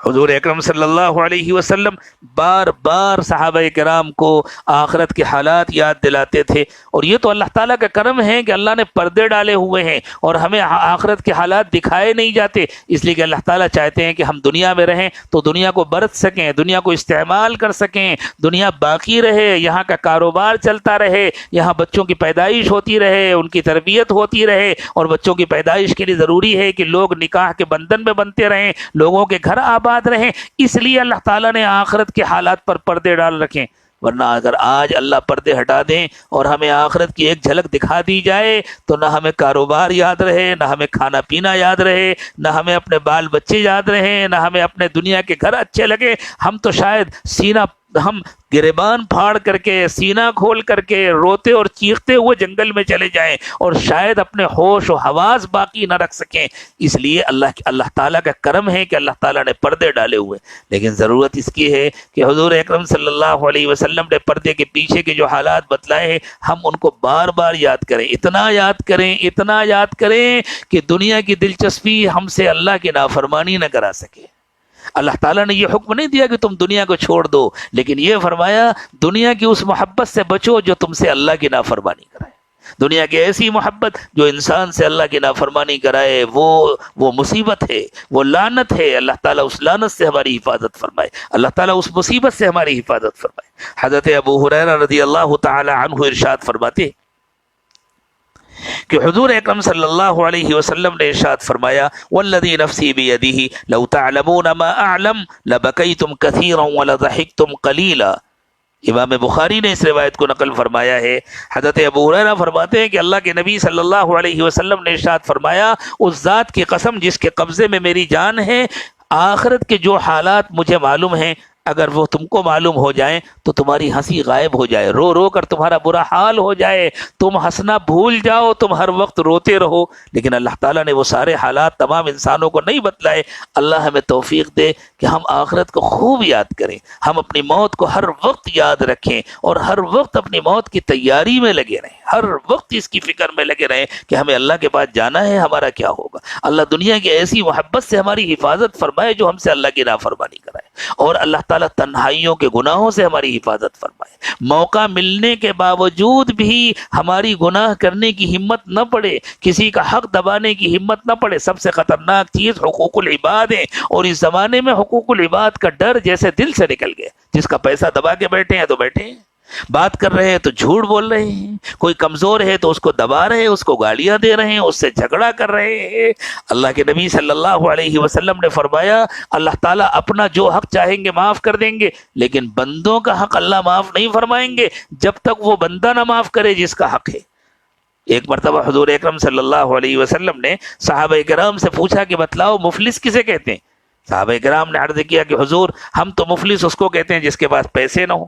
A: حضور اکرم صلی اللہ علیہ وسلم بار بار صحابہ کرام کو آخرت کے حالات یاد دلاتے تھے، اور یہ تو اللہ تعالیٰ کا کرم ہے کہ اللہ نے پردے ڈالے ہوئے ہیں اور ہمیں آخرت کے حالات دکھائے نہیں جاتے، اس لیے کہ اللہ تعالیٰ چاہتے ہیں کہ ہم دنیا میں رہیں تو دنیا کو برت سکیں، دنیا کو استعمال کر سکیں، دنیا باقی رہے، یہاں کا کاروبار چلتا رہے، یہاں بچوں کی پیدائش ہوتی رہے، ان کی تربیت ہوتی رہے، اور بچوں کی پیدائش کے لیے ضروری ہے کہ لوگ نکاح کے بندھن میں بنتے رہیں، لوگوں کے گھر آباد رہیں، اس لیے اللہ تعالیٰ نے آخرت کے حالات پر پردے ڈال رکھیں۔ ورنہ اگر آج اللہ پردے ہٹا دیں اور ہمیں آخرت کی ایک جھلک دکھا دی جائے تو نہ ہمیں کاروبار یاد رہے، نہ ہمیں کھانا پینا یاد رہے، نہ ہمیں اپنے بال بچے یاد رہیں، نہ ہمیں اپنے دنیا کے گھر اچھے لگے، ہم تو شاید ہم گریبان پھاڑ کر کے سینہ کھول کر کے روتے اور چیختے ہوئے جنگل میں چلے جائیں اور شاید اپنے ہوش و حواس باقی نہ رکھ سکیں۔ اس لیے اللہ تعالیٰ کا کرم ہے کہ اللہ تعالیٰ نے پردے ڈالے ہوئے، لیکن ضرورت اس کی ہے کہ حضور اکرم صلی اللہ علیہ وسلم نے پردے کے پیچھے کے جو حالات بتلائے ہیں ہم ان کو بار بار یاد کریں، اتنا یاد کریں کہ دنیا کی دلچسپی ہم سے اللہ کی نافرمانی نہ کرا سکے۔ اللہ تعالیٰ نے یہ حکم نہیں دیا کہ تم دنیا کو چھوڑ دو، لیکن یہ فرمایا دنیا کی اس محبت سے بچو جو تم سے اللہ کی نافرمانی کرائے۔ دنیا کی ایسی محبت جو انسان سے اللہ کی نافرمانی کرائے وہ مصیبت ہے، وہ لعنت ہے۔ اللہ تعالیٰ اس لعنت سے ہماری حفاظت فرمائے، اللہ تعالیٰ اس مصیبت سے ہماری حفاظت فرمائے۔ حضرت ابو ہریرہ رضی اللہ تعالی عنہ ارشاد فرماتے کہ حضور اکرم صلی اللہ علیہ وسلم نے ارشاد فرمایا والذی نفسی بیدہ لو تعلمون ما اعلم لبکیتم کثیرا ولضحکتم قلیلا۔ امام بخاری نے اس روایت کو نقل فرمایا ہے۔ حضرت ابو ہریرہ فرماتے ہیں کہ اللہ کے نبی صلی اللہ علیہ وسلم نے ارشاد فرمایا اس ذات کی قسم جس کے قبضے میں میری جان ہے، آخرت کے جو حالات مجھے معلوم ہیں اگر وہ تم کو معلوم ہو جائیں تو تمہاری ہنسی غائب ہو جائے، رو رو کر تمہارا برا حال ہو جائے، تم ہنسنا بھول جاؤ، تم ہر وقت روتے رہو۔ لیکن اللہ تعالیٰ نے وہ سارے حالات تمام انسانوں کو نہیں بتلائے۔ اللہ ہمیں توفیق دے کہ ہم آخرت کو خوب یاد کریں، ہم اپنی موت کو ہر وقت یاد رکھیں اور ہر وقت اپنی موت کی تیاری میں لگے رہیں، ہر وقت اس کی فکر میں لگے رہیں کہ ہمیں اللہ کے پاس جانا ہے، ہمارا کیا ہوگا۔ اللہ دنیا کی ایسی محبت سے ہماری حفاظت فرمائے جو ہم سے اللہ کی نافرمانی کرائے، اور اللہ تعالیٰ تنہائیوں کے گناہوں سے ہماری حفاظت فرمائے۔ موقع ملنے کے باوجود بھی ہماری گناہ کرنے کی ہمت نہ پڑے، کسی کا حق دبانے کی ہمت نہ پڑے۔ سب سے خطرناک چیز حقوق العباد ہے، اور اس زمانے میں حقوق العباد کا ڈر جیسے دل سے نکل گیا۔ جس کا پیسہ دبا کے بیٹھے ہیں تو بیٹھے ہیں، بات کر رہے ہیں تو جھوٹ بول رہے ہیں، کوئی کمزور ہے تو اس کو دبا رہے ہیں، اس کو گالیاں دے رہے ہیں، اس سے جھگڑا کر رہے ہیں۔ اللہ کے نبی صلی اللہ علیہ وسلم نے فرمایا اللہ تعالیٰ اپنا جو حق چاہیں گے معاف کر دیں گے، لیکن بندوں کا حق اللہ معاف نہیں فرمائیں گے جب تک وہ بندہ نہ معاف کرے جس کا حق ہے۔ ایک مرتبہ حضور اکرم صلی اللہ علیہ وسلم نے صحابہ کرام سے پوچھا کہ بتلاؤ مفلس کسے کہتے ہیں؟ صحابہ کرام نے عرض کیا کہ حضور ہم تو مفلس اس کو کہتے ہیں جس کے پاس پیسے نہ ہو،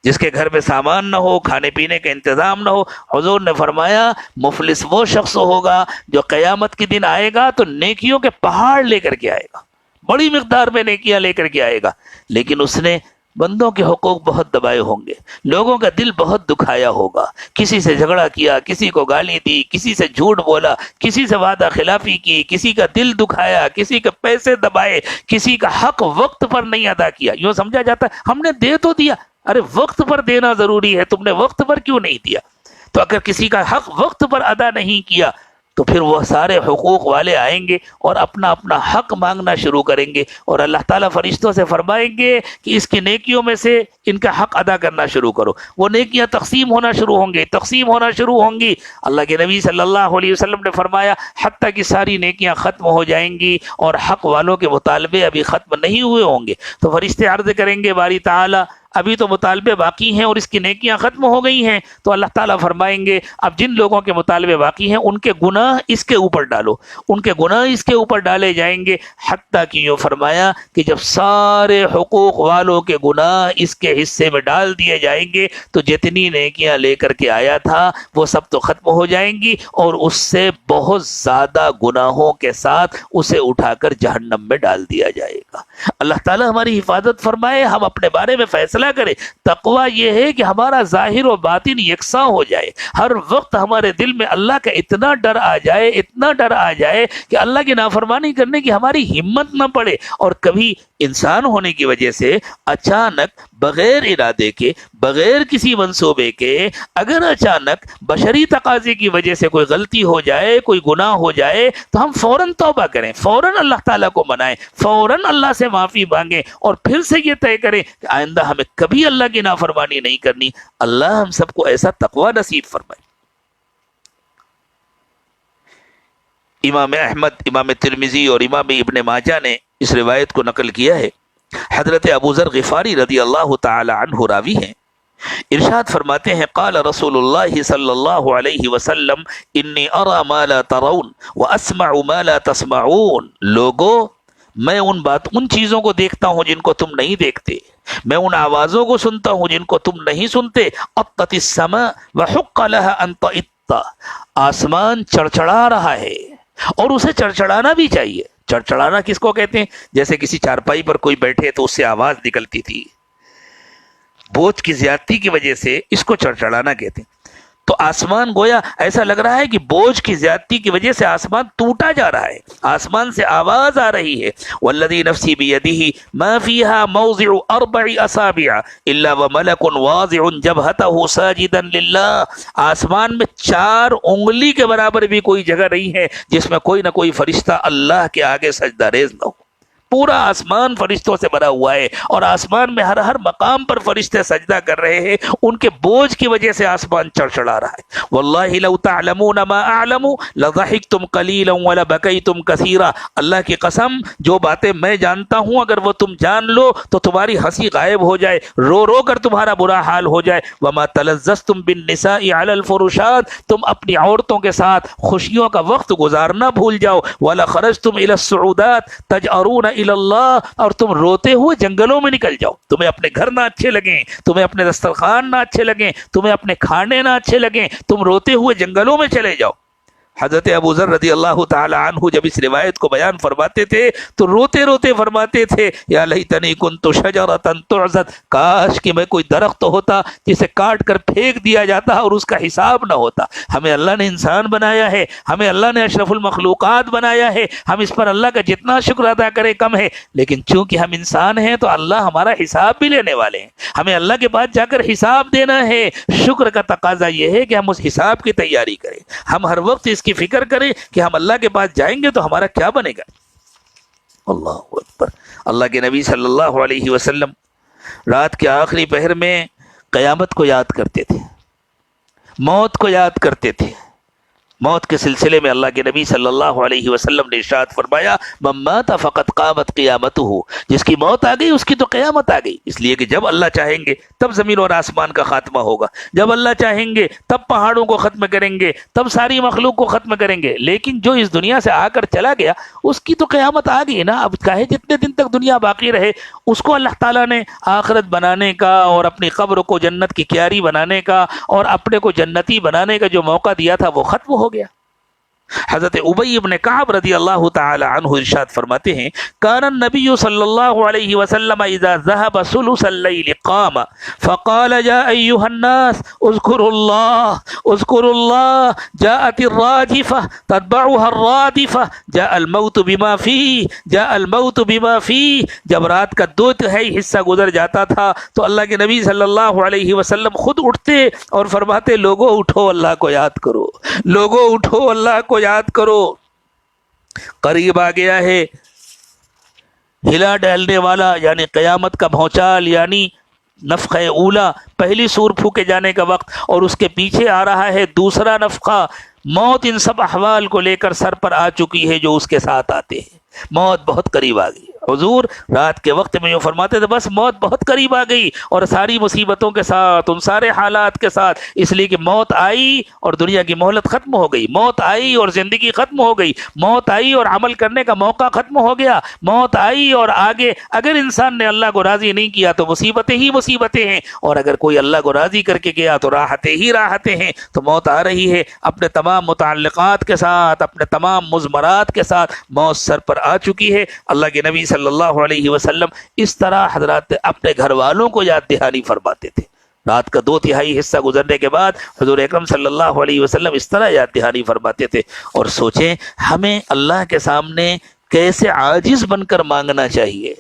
A: جس کے گھر میں سامان نہ ہو، کھانے پینے کا انتظام نہ ہو۔ حضور نے فرمایا مفلس وہ شخص ہوگا جو قیامت کے دن آئے گا تو نیکیوں کے پہاڑ لے کر کے آئے گا، بڑی مقدار میں نیکیاں لے کر کے آئے گا، لیکن اس نے بندوں کے حقوق بہت دبائے ہوں گے، لوگوں کا دل بہت دکھایا ہوگا، کسی سے جھگڑا کیا، کسی کو گالی دی، کسی سے جھوٹ بولا، کسی سے وعدہ خلافی کی، کسی کا دل دکھایا، کسی کے پیسے دبائے، کسی کا حق وقت پر نہیں ادا کیا۔ یوں سمجھا جاتا ہے ہم نے دے تو دیا، ارے وقت پر دینا ضروری ہے، تم نے وقت پر کیوں نہیں دیا؟ تو اگر کسی کا حق وقت پر ادا نہیں کیا تو پھر وہ سارے حقوق والے آئیں گے اور اپنا اپنا حق مانگنا شروع کریں گے، اور اللہ تعالیٰ فرشتوں سے فرمائیں گے کہ اس کی نیکیوں میں سے ان کا حق ادا کرنا شروع کرو۔ وہ نیکیاں تقسیم ہونا شروع ہوں گی۔ اللہ کے نبی صلی اللہ علیہ وسلم نے فرمایا حتیٰ کہ ساری نیکیاں ختم ہو جائیں گی اور حق والوں کے مطالبے ابھی ختم نہیں ہوئے ہوں گے، تو فرشتے عرض کریں گے باری تعالیٰ ابھی تو مطالبے باقی ہیں اور اس کی نیکیاں ختم ہو گئی ہیں، تو اللہ تعالیٰ فرمائیں گے اب جن لوگوں کے مطالبے باقی ہیں ان کے گناہ اس کے اوپر ڈالو، ان کے گناہ اس کے اوپر ڈالے جائیں گے، حتیٰ کہ یہ فرمایا کہ جب سارے حقوق والوں کے گناہ اس کے حصے میں ڈال دیے جائیں گے تو جتنی نیکیاں لے کر کے آیا تھا وہ سب تو ختم ہو جائیں گی، اور اس سے بہت زیادہ گناہوں کے ساتھ اسے اٹھا کر جہنم میں ڈال دیا جائے گا۔ اللہ تعالیٰ ہماری حفاظت فرمائے، ہم اپنے بارے میں فیصلہ کرے۔ تقوی یہ ہے کہ ہمارا ظاہر و باطن یکساں ہو جائے، ہر وقت ہمارے دل میں اللہ کا اتنا ڈر آ جائے کہ اللہ کی نافرمانی کرنے کی ہماری ہمت نہ پڑے، اور کبھی انسان ہونے کی وجہ سے اچانک بغیر ارادے کے، بغیر کسی منصوبے کے، اگر اچانک بشری تقاضے کی وجہ سے کوئی غلطی ہو جائے، کوئی گناہ ہو جائے، تو ہم فوراً توبہ کریں، فوراً اللہ تعالیٰ کو منائیں، فوراً اللہ سے معافی مانگیں، اور پھر سے یہ طے کریں کہ آئندہ ہمیں کبھی اللہ کی نافرمانی نہیں کرنی۔ اللہ ہم سب کو ایسا تقوی نصیب فرمائے۔ امام احمد، امام ترمذی اور امام ابن ماجہ نے اس روایت کو نقل کیا ہے۔ حضرت ابو ذر غفاری رضی اللہ تعالی عنہ راوی ہیں، ارشاد فرماتے ہیں قال رسول اللہ صلی اللہ علیہ وسلم انی ارى ما لا ترون واسمع ما لا تسمعون، لوگو میں ان چیزوں کو دیکھتا ہوں جن کو تم نہیں دیکھتے، میں ان آوازوں کو سنتا ہوں جن کو تم نہیں سنتے۔ اطت السماء وحق لها ان تئط، آسمان چڑچڑا رہا ہے اور اسے چڑچڑانا بھی چاہیے۔ چڑچڑانا کس کو کہتے ہیں؟ جیسے کسی چارپائی پر کوئی بیٹھے تو اس سے آواز نکلتی تھی، بوجھ کی زیادتی کی وجہ سے اس کو چڑچڑانا کہتے ہیں۔ تو آسمان گویا ایسا لگ رہا ہے کہ بوجھ کی زیادتی کی وجہ سے آسمان ٹوٹا جا رہا ہے، آسمان سے آواز آ رہی ہے۔ والذی نفسی بیدہ ما فیہا موضع 4 اصابع الا وملک واضع جبہتہ ساجدا للہ، آسمان میں 4 انگلی کے برابر بھی کوئی جگہ نہیں ہے جس میں کوئی نہ کوئی فرشتہ اللہ کے آگے سجدہ ریز نہ ہو۔ پورا آسمان فرشتوں سے بھرا ہوا ہے، اور آسمان میں ہر مقام پر فرشتے سجدہ کر رہے ہیں، ان کے بوجھ کی وجہ سے آسمان چڑچڑا رہا ہے۔ واللہ لو تعلمون ما اعلم لضحکتم قلیلا ولبکیتم کثیرا، اللہ کی قسم جو باتیں میں جانتا ہوں اگر وہ تم جان لو تو تمہاری ہنسی غائب ہو جائے، رو رو کر تمہارا برا حال ہو جائے۔ وما تلذذتم بالنساء علی الفرشات، تم اپنی عورتوں کے ساتھ خوشیوں کا وقت گزارنا بھول جاؤ۔ ولا خرجتم الى الصعودات تجأرون الی اللہ، اور تم روتے ہوئے جنگلوں میں نکل جاؤ، تمہیں اپنے گھر نہ اچھے لگیں، تمہیں اپنے دسترخوان نہ اچھے لگیں، تمہیں اپنے کھانے نہ اچھے لگیں، تم روتے ہوئے جنگلوں میں چلے جاؤ۔ حضرت ابو ذر رضی اللہ تعالی عنہ جب اس روایت کو بیان فرماتے تھے تو روتے روتے فرماتے تھے یا لیتنی کنت شجرۃ تعضد، کاش کہ میں کوئی درخت ہوتا جسے کاٹ کر پھینک دیا جاتا اور اس کا حساب نہ ہوتا۔ ہمیں اللہ نے انسان بنایا ہے، ہمیں اللہ نے اشرف المخلوقات بنایا ہے، ہم اس پر اللہ کا جتنا شکر ادا کریں کم ہے، لیکن چونکہ ہم انسان ہیں تو اللہ ہمارا حساب بھی لینے والے ہیں، ہمیں اللہ کے پاس جا کر حساب دینا ہے۔ شکر کا تقاضا یہ ہے کہ ہم اس حساب کی تیاری کریں، ہم ہر وقت اس کی فکر کریں کہ ہم اللہ کے پاس جائیں گے تو ہمارا کیا بنے گا۔ اللہ اکبر۔ اللہ کے نبی صلی اللہ علیہ وسلم رات کے آخری پہر میں قیامت کو یاد کرتے تھے، موت کو یاد کرتے تھے۔ موت کے سلسلے میں اللہ کے نبی صلی اللہ علیہ وسلم نے ارشاد فرمایا من مات فقد قامت قیامتہ، جس کی موت آ گئی اس کی تو قیامت آ گئی، اس لیے کہ جب اللہ چاہیں گے تب زمین اور آسمان کا خاتمہ ہوگا، جب اللہ چاہیں گے تب پہاڑوں کو ختم کریں گے، تب ساری مخلوق کو ختم کریں گے، لیکن جو اس دنیا سے آ کر چلا گیا اس کی تو قیامت آ گئی نا۔ اب چاہے جتنے دن تک دنیا باقی رہے، اس کو اللہ تعالیٰ نے آخرت بنانے کا اور اپنی قبر کو جنت کی کیاری بنانے کا اور اپنے کو جنتی بنانے کا جو موقع دیا تھا وہ ختم ہو گیا۔ حضرت ابی ابن کعب رضی اللہ تعالی عنہ ارشاد فرماتے ہیں کان النبی صلی اللہ علیہ وسلم اذا ذهب ثلث الليل قام فقال يا ايها الناس اذكروا الله جاءت الراجفة تتبعها الرادفة جاء الموت بما فيه، جب رات کا 2/3 حصہ گزر جاتا تھا تو اللہ کے نبی صلی اللہ علیہ وسلم خود اٹھتے اور فرماتے لوگوں اٹھو اللہ کو یاد کرو، لوگوں اٹھو اللہ کو کو یاد کرو، قریب آ گیا ہے ہلا ڈالنے والا، یعنی قیامت کا بھونچال، یعنی نفخہ اولا، پہلی سور پھونکے جانے کا وقت، اور اس کے پیچھے آ رہا ہے دوسرا نفخہ۔ موت ان سب احوال کو لے کر سر پر آ چکی ہے جو اس کے ساتھ آتے ہیں۔ موت بہت قریب آ گئی۔ حضور رات کے وقت میں جو فرماتے تھے بس موت بہت قریب آ گئی، اور ساری مصیبتوں کے ساتھ، ان سارے حالات کے ساتھ، اس لیے کہ موت آئی اور دنیا کی مہلت ختم ہو گئی، موت آئی اور زندگی ختم ہو گئی، موت آئی اور عمل کرنے کا موقع ختم ہو گیا، موت آئی اور آگے اگر انسان نے اللہ کو راضی نہیں کیا تو مصیبتیں ہی مصیبتیں ہیں، اور اگر کوئی اللہ کو راضی کر کے گیا تو راحتیں ہی راحتیں ہیں۔ تو موت آ رہی ہے اپنے تمام متعلقات کے ساتھ، اپنے تمام مضمرات کے ساتھ، موت سر پر آ چکی ہے۔ اللہ کے نبی صلی اللہ علیہ وسلم اس طرح حضرات اپنے گھر والوں کو یاد دہانی فرماتے تھے۔ رات کا 2/3 حصہ گزرنے کے بعد حضور اکرم صلی اللہ علیہ وسلم اس طرح یاد دہانی فرماتے تھے۔ اور سوچیں ہمیں اللہ کے سامنے کیسے عاجز بن کر مانگنا چاہیے،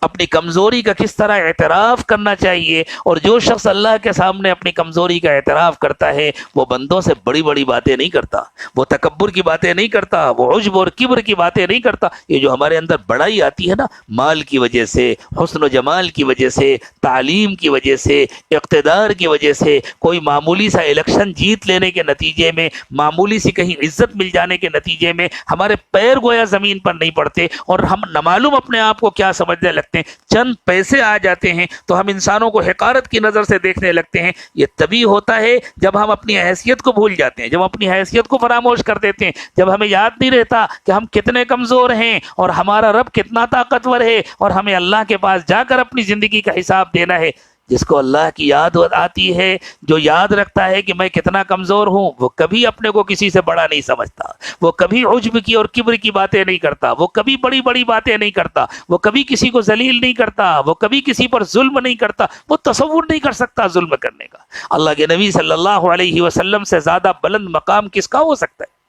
A: اپنی کمزوری کا کس طرح اعتراف کرنا چاہیے، اور جو شخص اللہ کے سامنے اپنی کمزوری کا اعتراف کرتا ہے وہ بندوں سے بڑی بڑی باتیں نہیں کرتا، وہ تکبر کی باتیں نہیں کرتا، وہ عجب اور کبر کی باتیں نہیں کرتا۔ یہ جو ہمارے اندر بڑائی آتی ہے نا، مال کی وجہ سے، حسن و جمال کی وجہ سے، تعلیم کی وجہ سے، اقتدار کی وجہ سے، کوئی معمولی سا الیکشن جیت لینے کے نتیجے میں، معمولی سی کہیں عزت مل جانے کے نتیجے میں ہمارے پیر گویا زمین پر نہیں پڑتے، اور ہم نامعلوم اپنے آپ کو کیا سمجھنے لگتے ہیں، چند پیسے آ جاتے ہیں تو ہم انسانوں کو حقارت کی نظر سے دیکھنے لگتے ہیں۔ یہ تبھی ہوتا ہے جب ہم اپنی حیثیت کو بھول جاتے ہیں، جب ہم اپنی حیثیت کو فراموش کر دیتے ہیں، جب ہمیں یاد نہیں رہتا کہ ہم کتنے کمزور ہیں اور ہمارا رب کتنا طاقتور ہے، اور ہمیں اللہ کے پاس جا کر اپنی زندگی کا حساب دینا ہے۔ جس کو اللہ کی یاد آتی ہے، جو یاد رکھتا ہے کہ میں کتنا کمزور ہوں، وہ کبھی اپنے کو کسی سے بڑا نہیں سمجھتا، وہ کبھی عجب کی اور کبر کی باتیں نہیں کرتا، وہ کبھی بڑی بڑی باتیں نہیں کرتا، وہ کبھی کسی کو ذلیل نہیں کرتا، وہ کبھی کسی پر ظلم نہیں کرتا، وہ تصور نہیں کر سکتا ظلم کرنے کا۔ اللہ کے نبی صلی اللہ علیہ وسلم سے زیادہ بلند مقام کس کا ہو سکتا ہے؟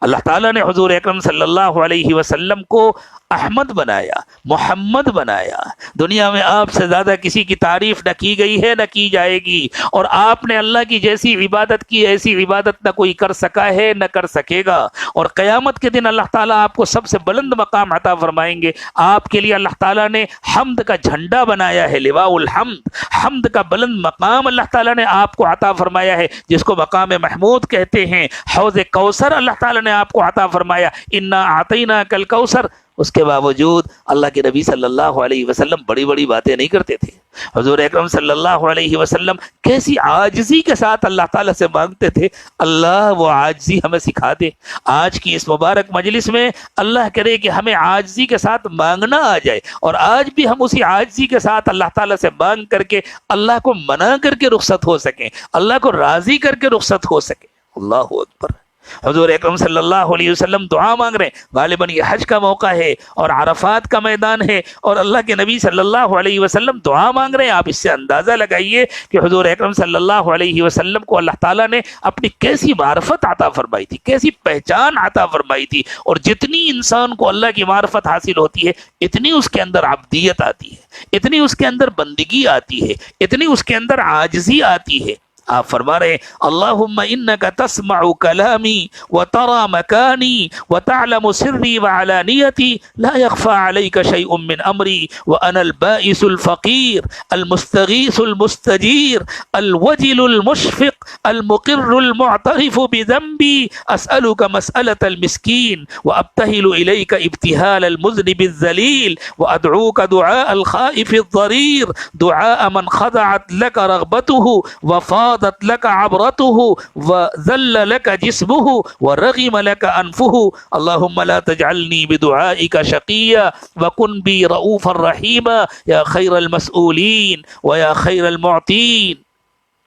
A: اللہ تعالیٰ نے حضور اکرم صلی اللہ علیہ وسلم کو احمد بنایا، محمد بنایا۔ دنیا میں آپ سے زیادہ کسی کی تعریف نہ کی گئی ہے نہ کی جائے گی، اور آپ نے اللہ کی جیسی عبادت کی ایسی عبادت نہ کوئی کر سکا ہے نہ کر سکے گا، اور قیامت کے دن اللہ تعالیٰ آپ کو سب سے بلند مقام عطا فرمائیں گے۔ آپ کے لیے اللہ تعالیٰ نے حمد کا جھنڈا بنایا ہے، لواء الحمد، حمد کا بلند مقام اللہ تعالیٰ نے آپ کو عطا فرمایا ہے، جس کو مقام محمود کہتے ہیں۔ حوض کوثر اللہ تعالیٰ نے آپ کو عطا فرمایا، انا اعطیناک الکوثر۔ اس کے باوجود اللہ کے نبی صلی اللہ علیہ وسلم بڑی بڑی باتیں نہیں کرتے تھے۔ حضور اکرم صلی اللہ علیہ وسلم کیسی عاجزی کے ساتھ اللہ تعالیٰ سے مانگتے تھے۔ اللہ وہ عاجزی ہمیں سکھا دے۔ آج کی اس مبارک مجلس میں اللہ کرے کہ ہمیں عاجزی کے ساتھ مانگنا آ جائے، اور آج بھی ہم اسی عاجزی کے ساتھ اللہ تعالیٰ سے مانگ کر کے اللہ کو منا کر کے رخصت ہو سکیں، اللہ کو راضی کر کے رخصت ہو سکیں۔ اللہ اکبر۔ حضور اکرم صلی اللہ علیہ وسلم دعا مانگ رہے ہیں، غالباً یہ حج کا موقع ہے اور عرفات کا میدان ہے، اور اللہ کے نبی صلی اللہ علیہ وسلم دعا مانگ رہے ہیں۔ آپ اس سے اندازہ لگائیے کہ حضور اکرم صلی اللہ علیہ وسلم کو اللہ تعالیٰ نے اپنی کیسی معرفت عطا فرمائی تھی، کیسی پہچان عطا فرمائی تھی، اور جتنی انسان کو اللہ کی معرفت حاصل ہوتی ہے اتنی اس کے اندر عبدیت آتی ہے، اتنی اس کے اندر بندگی آتی ہے، اتنی اس کے اندر عاجزی آتی ہے۔ آپ فرما رہے ہیں اللہم انک تسمع کلامی وترى مکانی وتعلم سری وعلانیتی لا يخفى علیک شیء من امری وانا البائس الفقیر المستغیث المستجیر الوجل المشفق المقر المعترف بذنبی اسألک مسألة المسکین وابتہل الیک ابتہال المذنب الذلیل وادعوک دعاء الخائف الضریر دعاء من خضعت لک رغبته وفاض لك عبرته وذل لك جسمه ورغم لك أنفه اللهم لا تجعلني بدعائك شقيا وكن بي رؤوفا رحيما يا خير المسؤولين ويا خير المعطين۔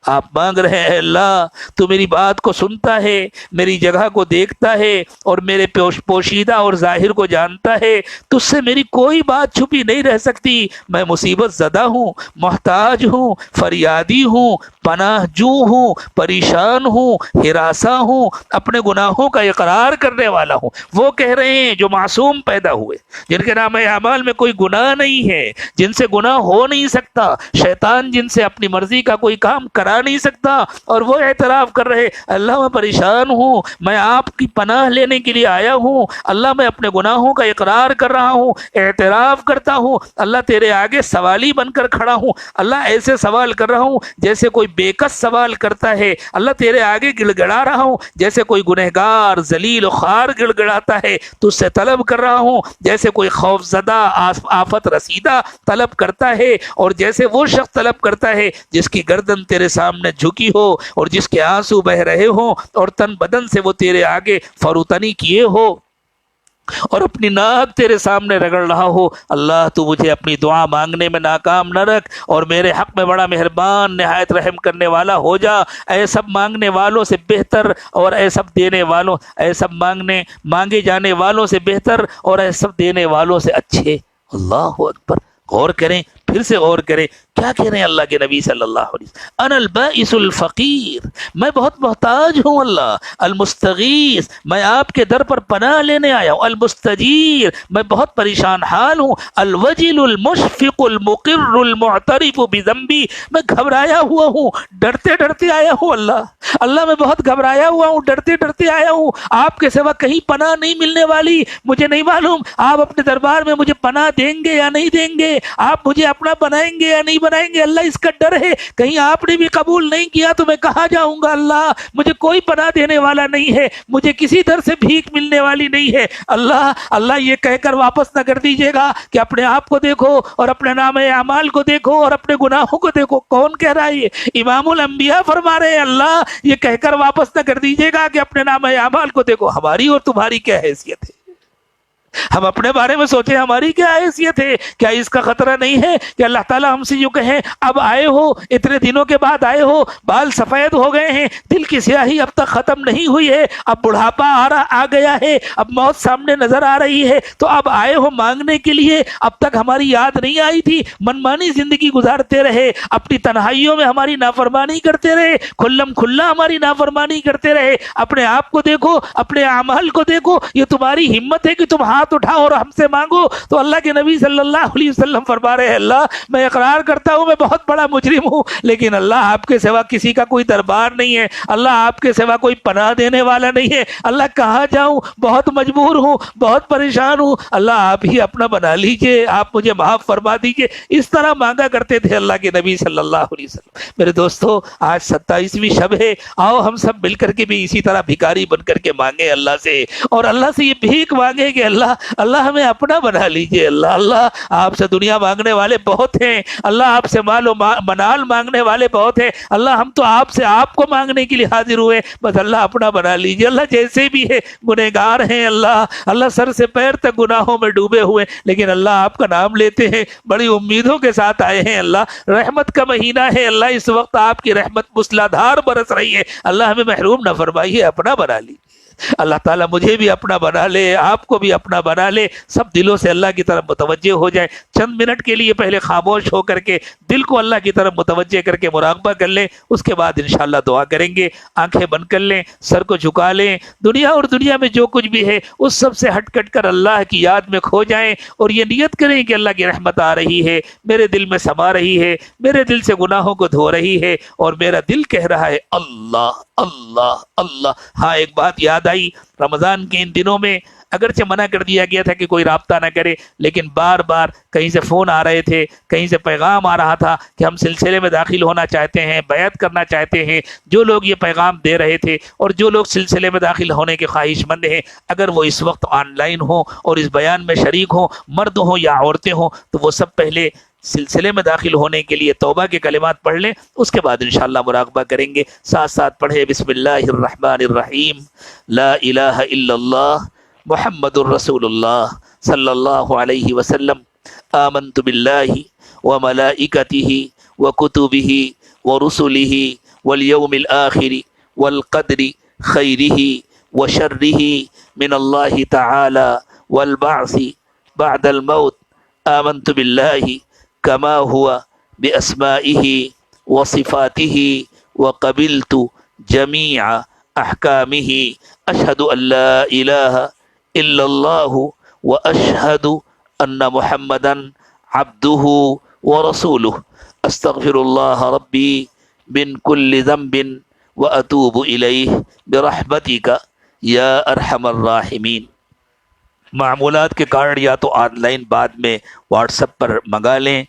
A: آپ مانگ رہے ہیں اللہ تو میری بات کو سنتا ہے، میری جگہ کو دیکھتا ہے، اور میرے پوشیدہ اور ظاہر کو جانتا ہے، تجھ سے میری کوئی بات چھپی نہیں رہ سکتی۔ میں مصیبت زدہ ہوں، محتاج ہوں، فریادی ہوں، پناہ جو ہوں، پریشان ہوں، ہراساں ہوں، اپنے گناہوں کا اقرار کرنے والا ہوں۔ وہ کہہ رہے ہیں جو معصوم پیدا ہوئے، جن کے نام اعمال میں کوئی گناہ نہیں ہے، جن سے گناہ ہو نہیں سکتا، شیطان جن سے اپنی مرضی کا کوئی کام کرا اٹھا نہیں سکتا، اور وہ اعتراف کر رہے اللہ میں پریشان ہوں، میں آپ کی پناہ لینے کے لیے آیا ہوں، اللہ میں اپنے گناہوں کا اقرار کر رہا ہوں، اعتراف کرتا ہوں، اللہ تیرے آگے سوالی بن کر کھڑا ہوں، اللہ ایسے سوال کر رہا ہوں جیسے کوئی بے کس سوال کرتا ہے، اللہ تیرے آگے گڑ گڑا رہا ہوں جیسے کوئی گنہگار ذلیل و خوار گڑ گڑاتا ہے، تجھ سے طلب کر رہا ہوں جیسے کوئی خوف زدہ آفت رسیدہ طلب کرتا ہے، اور جیسے وہ شخص طلب کرتا ہے جس کی گردن تیرے سامنے جھکی ہو اور جس کے آنسو بہ رہے ہوں اور تن بدن سے وہ تیرے آگے فروتنی کیے ہو اور اپنی ناک تیرے سامنے رگڑ رہا ہو۔ اللہ تو مجھے اپنی دعا مانگنے میں ناکام نہ رکھ، اور میرے حق میں بڑا مہربان نہایت رحم کرنے والا ہو جا، اے سب مانگنے والوں سے بہتر، اور اے سب دینے والوں، اے سب مانگے جانے والوں سے بہتر، اور اے سب دینے والوں سے اچھے۔ اللہ اکبر! غور کریں، پھر سے غور کریں، کیا کہہ رہے ہیں اللہ کے نبی صلی اللہ علیہ وسلم؟ انا البائس الفقیر، میں بہت محتاج ہوں اللہ، المستغیث، میں آپ کے در پر پناہ لینے آیا ہوں، المستجیر، میں بہت پریشان حال ہوں، الوجل المشفق المقر المعترف بذنبی، میں گھبرایا ہوا ہوں، ڈرتے ڈرتے آیا ہوں اللہ میں بہت گھبرایا ہوا ہوں، ڈرتے ڈرتے آیا ہوں، آپ کے سوا کہیں پناہ نہیں ملنے والی، مجھے نہیں معلوم آپ اپنے دربار میں مجھے پناہ دیں گے یا نہیں دیں گے، آپ مجھے اپنا بنائیں گے یا نہیں بنائیں گے، اللہ اس کا ڈر ہے، کہیں آپ نے بھی قبول نہیں کیا تو میں کہاں جاؤں گا اللہ، مجھے کوئی پناہ دینے والا نہیں ہے، مجھے کسی در سے بھیک ملنے والی نہیں ہے، اللہ یہ کہہ کر واپس نہ کر دیجیے گا کہ اپنے آپ کو دیکھو اور اپنے نام اعمال کو دیکھو اور اپنے گناہوں کو دیکھو۔ کون کہہ رہا ہے یہ؟ امام الانبیاء فرما رہے ہیں اللہ یہ کہہ کر واپس نہ کر دیجیے گا کہ اپنے نام اعمال کو دیکھو۔ ہماری اور تمہاری کیا حیثیت ہے؟ ہم اپنے بارے میں سوچیں ہماری کیا حیثیت ہے؟ کیا اس کا خطرہ نہیں ہے کہ اللہ تعالیٰ ہم سے یوں کہیں اب آئے ہو، اتنے دنوں کے بعد آئے ہو، بال سفید ہو گئے ہیں، دل کی سیاہی اب تک ختم نہیں ہوئی ہے، اب بڑھاپا آ گیا ہے، اب موت سامنے نظر آ رہی ہے، تو اب آئے ہو مانگنے کے لیے، اب تک ہماری یاد نہیں آئی تھی، منمانی زندگی گزارتے رہے، اپنی تنہائیوں میں ہماری نافرمانی کرتے رہے، کھلم کھلا ہماری نافرمانی کرتے رہے، اپنے آپ کو دیکھو، اپنے اعمال کو دیکھو، یہ تمہاری ہمت ہے کہ تم ہاتھ اٹھاؤ اور ہم سے مانگو؟ تو اللہ کے نبی صلی اللہ علیہ وسلم فرما رہے ہیں اللہ میں اقرار کرتا ہوں میں بہت بڑا مجرم ہوں، لیکن اللہ آپ کے سوا کسی کا کوئی دربار نہیں ہے، اللہ آپ کے سوا کوئی پناہ دینے والا نہیں ہے، اللہ کہاں جاؤں، بہت مجبور ہوں، بہت پریشان ہوں، اللہ آپ ہی اپنا بنا لیجئے، آپ مجھے معاف فرما دیجئے۔ اس طرح مانگا کرتے تھے اللہ کے نبی صلی اللہ علیہ وسلم۔ میرے دوستو آج 27ویں شب ہے، آؤ ہم سب مل کر کے بھی اسی طرح بھکاری بن کر کے مانگے اللہ سے، اور اللہ سے یہ بھیک مانگے کہ اللہ ہمیں اپنا بنا لیجئے، اللہ آپ سے دنیا مانگنے والے بہت ہیں، اللہ آپ سے مال و منال مانگنے والے بہت ہیں، اللہ ہم تو آپ سے آپ کو مانگنے کے لیے حاضر ہوئے، بس اللہ اپنا بنا لیجئے، اللہ جیسے بھی ہے گنہگار ہیں، اللہ سر سے پیر تک گناہوں میں ڈوبے ہوئے، لیکن اللہ آپ کا نام لیتے ہیں، بڑی امیدوں کے ساتھ آئے ہیں، اللہ رحمت کا مہینہ ہے، اللہ اس وقت آپ کی رحمت موسلادھار برس رہی ہے، اللہ ہمیں محروم نہ فرمائیے، اپنا بنا لیجیے۔ اللہ تعالیٰ مجھے بھی اپنا بنا لے، آپ کو بھی اپنا بنا لے، سب دلوں سے اللہ کی طرف متوجہ ہو جائیں، چند منٹ کے لیے پہلے خاموش ہو کر کے دل کو اللہ کی طرف متوجہ کر کے مراقبہ کر لیں، اس کے بعد انشاءاللہ دعا کریں گے۔ آنکھیں بند کر لیں، سر کو جھکا لیں، دنیا اور دنیا میں جو کچھ بھی ہے اس سب سے ہٹ کٹ کر اللہ کی یاد میں کھو جائیں، اور یہ نیت کریں کہ اللہ کی رحمت آ رہی ہے، میرے دل میں سما رہی ہے، میرے دل سے گناہوں کو دھو رہی ہے، اور میرا دل کہہ رہا ہے اللہ اللہ اللہ۔ ہاں ایک بات یاد آئی، رمضان کے ان دنوں میں اگرچہ منع کر دیا گیا تھا کہ کوئی رابطہ نہ کرے، لیکن بار بار کہیں سے فون آ رہے تھے، کہیں سے پیغام آ رہا تھا کہ ہم سلسلے میں داخل ہونا چاہتے ہیں، بیعت کرنا چاہتے ہیں۔ جو لوگ یہ پیغام دے رہے تھے اور جو لوگ سلسلے میں داخل ہونے کے خواہش مند ہیں، اگر وہ اس وقت آن لائن ہوں اور اس بیان میں شریک ہوں، مرد ہوں یا عورتیں ہوں، تو وہ سب پہلے سلسلے میں داخل ہونے کے لیے توبہ کے کلمات پڑھ لیں، اس کے بعد انشاءاللہ مراقبہ کریں گے۔ ساتھ ساتھ پڑھے بسم اللہ الرحمن الرحیم، لا الہ الا اللہ محمد الرسول اللہ صلی اللہ علیہ وسلم، آمنت باللہ وملائکتہ وکتبہ ورسلہ والیوم الآخر والقدر خیرہ وشرہ من اللہ تعالی والبعث بعد الموت، آمنت باللہ کما ہوا باسمائہ وصفاتہ وقبلت جمیع احکامہ، اشہد ان لا الہ الا اللہ واشہد ان محمدا عبدہ ورسولہ، استغفر اللہ ربی من كل ذنب وأتوب إليه برحمتك یا ارحم الراحمین۔ معمولات کے کارڈ یا تو آن لائن بعد میں واٹس ایپ پر منگا لیں،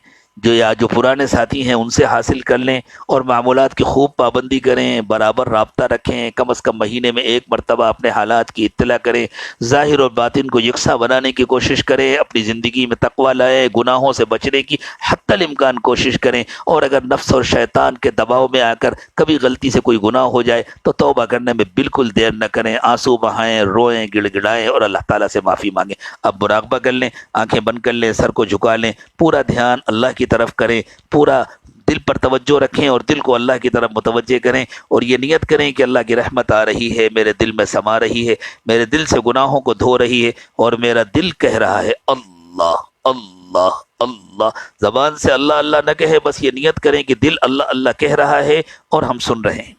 A: جو پرانے ساتھی ہیں ان سے حاصل کر لیں، اور معمولات کی خوب پابندی کریں، برابر رابطہ رکھیں، کم از کم مہینے میں ایک مرتبہ اپنے حالات کی اطلاع کریں، ظاہر اور باطن کو یکساں بنانے کی کوشش کریں، اپنی زندگی میں تقوی لائیں، گناہوں سے بچنے کی حتی الامکان کوشش کریں، اور اگر نفس اور شیطان کے دباؤ میں آ کر کبھی غلطی سے کوئی گناہ ہو جائے تو توبہ کرنے میں بالکل دیر نہ کریں، آنسو بہائیں، روئیں، گڑ گڑائیں اور اللہ تعالیٰ سے معافی مانگیں۔ اب مراقبہ کر لیں، آنکھیں بند کر لیں، سر کو جھکا لیں، پورا دھیان اللہ کی طرف کریں، پورا دل پر توجہ رکھیں اور دل کو اللہ کی طرف متوجہ کریں، اور یہ نیت کریں کہ اللہ کی رحمت آ رہی ہے، میرے دل میں سما رہی ہے، میرے دل سے گناہوں کو دھو رہی ہے، اور میرا دل کہہ رہا ہے اللہ اللہ اللہ۔ زبان سے اللہ اللہ نہ کہے، بس یہ نیت کریں کہ دل اللہ اللہ کہہ رہا ہے اور ہم سن رہے ہیں۔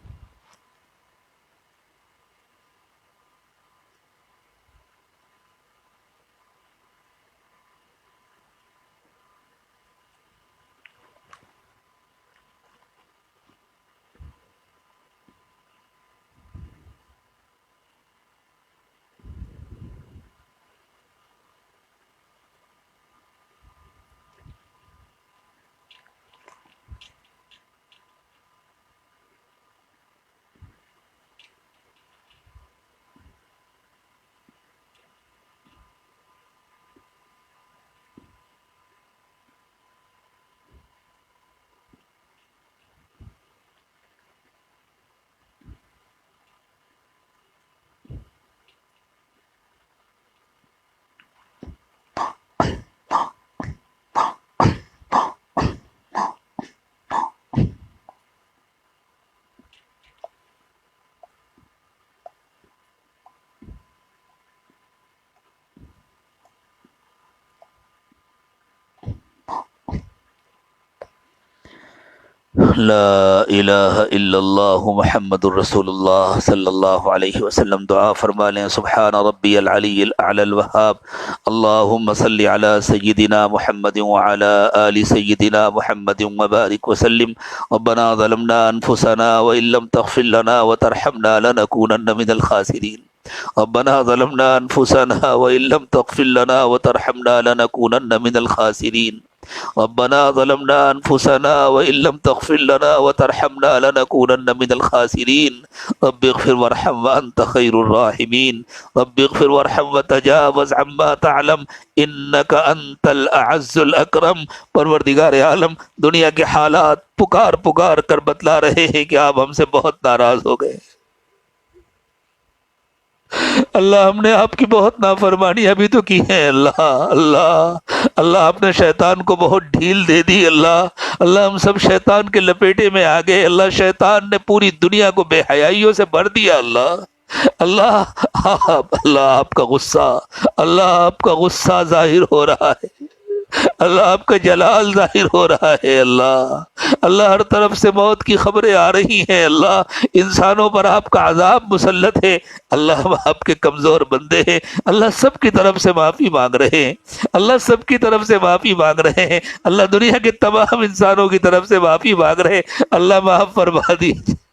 A: لا الہ الا اللہ محمد الرسول اللہ صلی اللہ علیہ وسلم۔ دعا فرما لیں، سبحان ربی العلی الاعلی الوہاب، اللہم صلی علی سیدنا محمد وعلی آل سیدنا محمد وبارک وسلم۔ ربنا ظلمنا انفسنا وان لم تغفر لنا وترحمنا لنکونن من الخاسرین۔ ربنا ظلمنا انفسنا وان لم تغفر لنا وترحمنا لنکونن من الخاسرین۔ ربنا ظلمنا انفسنا وان لم تغفر لنا وترحمنا لنكونن من الخاسرين۔ رب اغفر وارحم وانت خير الراحمين۔ رب اغفر وارحم وتجاوز عما تعلم انك انت الاعز الاکرم۔ پروردگار عالم، دنیا کے حالات پکار پکار کر بتلا رہے ہیں کہ آپ ہم سے بہت ناراض ہو گئے۔ اللہ، ہم نے آپ کی بہت نافرمانی ابھی تو کی ہے، اللہ اللہ اللہ، آپ نے شیطان کو بہت ڈھیل دے دی، اللہ اللہ، ہم سب شیطان کے لپیٹے میں آ گئے، اللہ شیطان نے پوری دنیا کو بے حیائیوں سے بھر دیا، اللہ اللہ اللہ، آپ کا غصہ، اللہ آپ کا غصہ ظاہر ہو رہا ہے، اللہ آپ کا جلال ظاہر ہو رہا ہے، اللہ اللہ، ہر طرف سے موت کی خبریں آ رہی ہیں، اللہ انسانوں پر آپ کا عذاب مسلط ہے، اللہ ہم آپ کے کمزور بندے ہیں، اللہ سب کی طرف سے معافی مانگ رہے ہیں، اللہ سب کی طرف سے معافی مانگ رہے ہیں، اللہ دنیا کے تمام انسانوں کی طرف سے معافی مانگ رہے ہیں، اللہ معاف فرما دیجیے،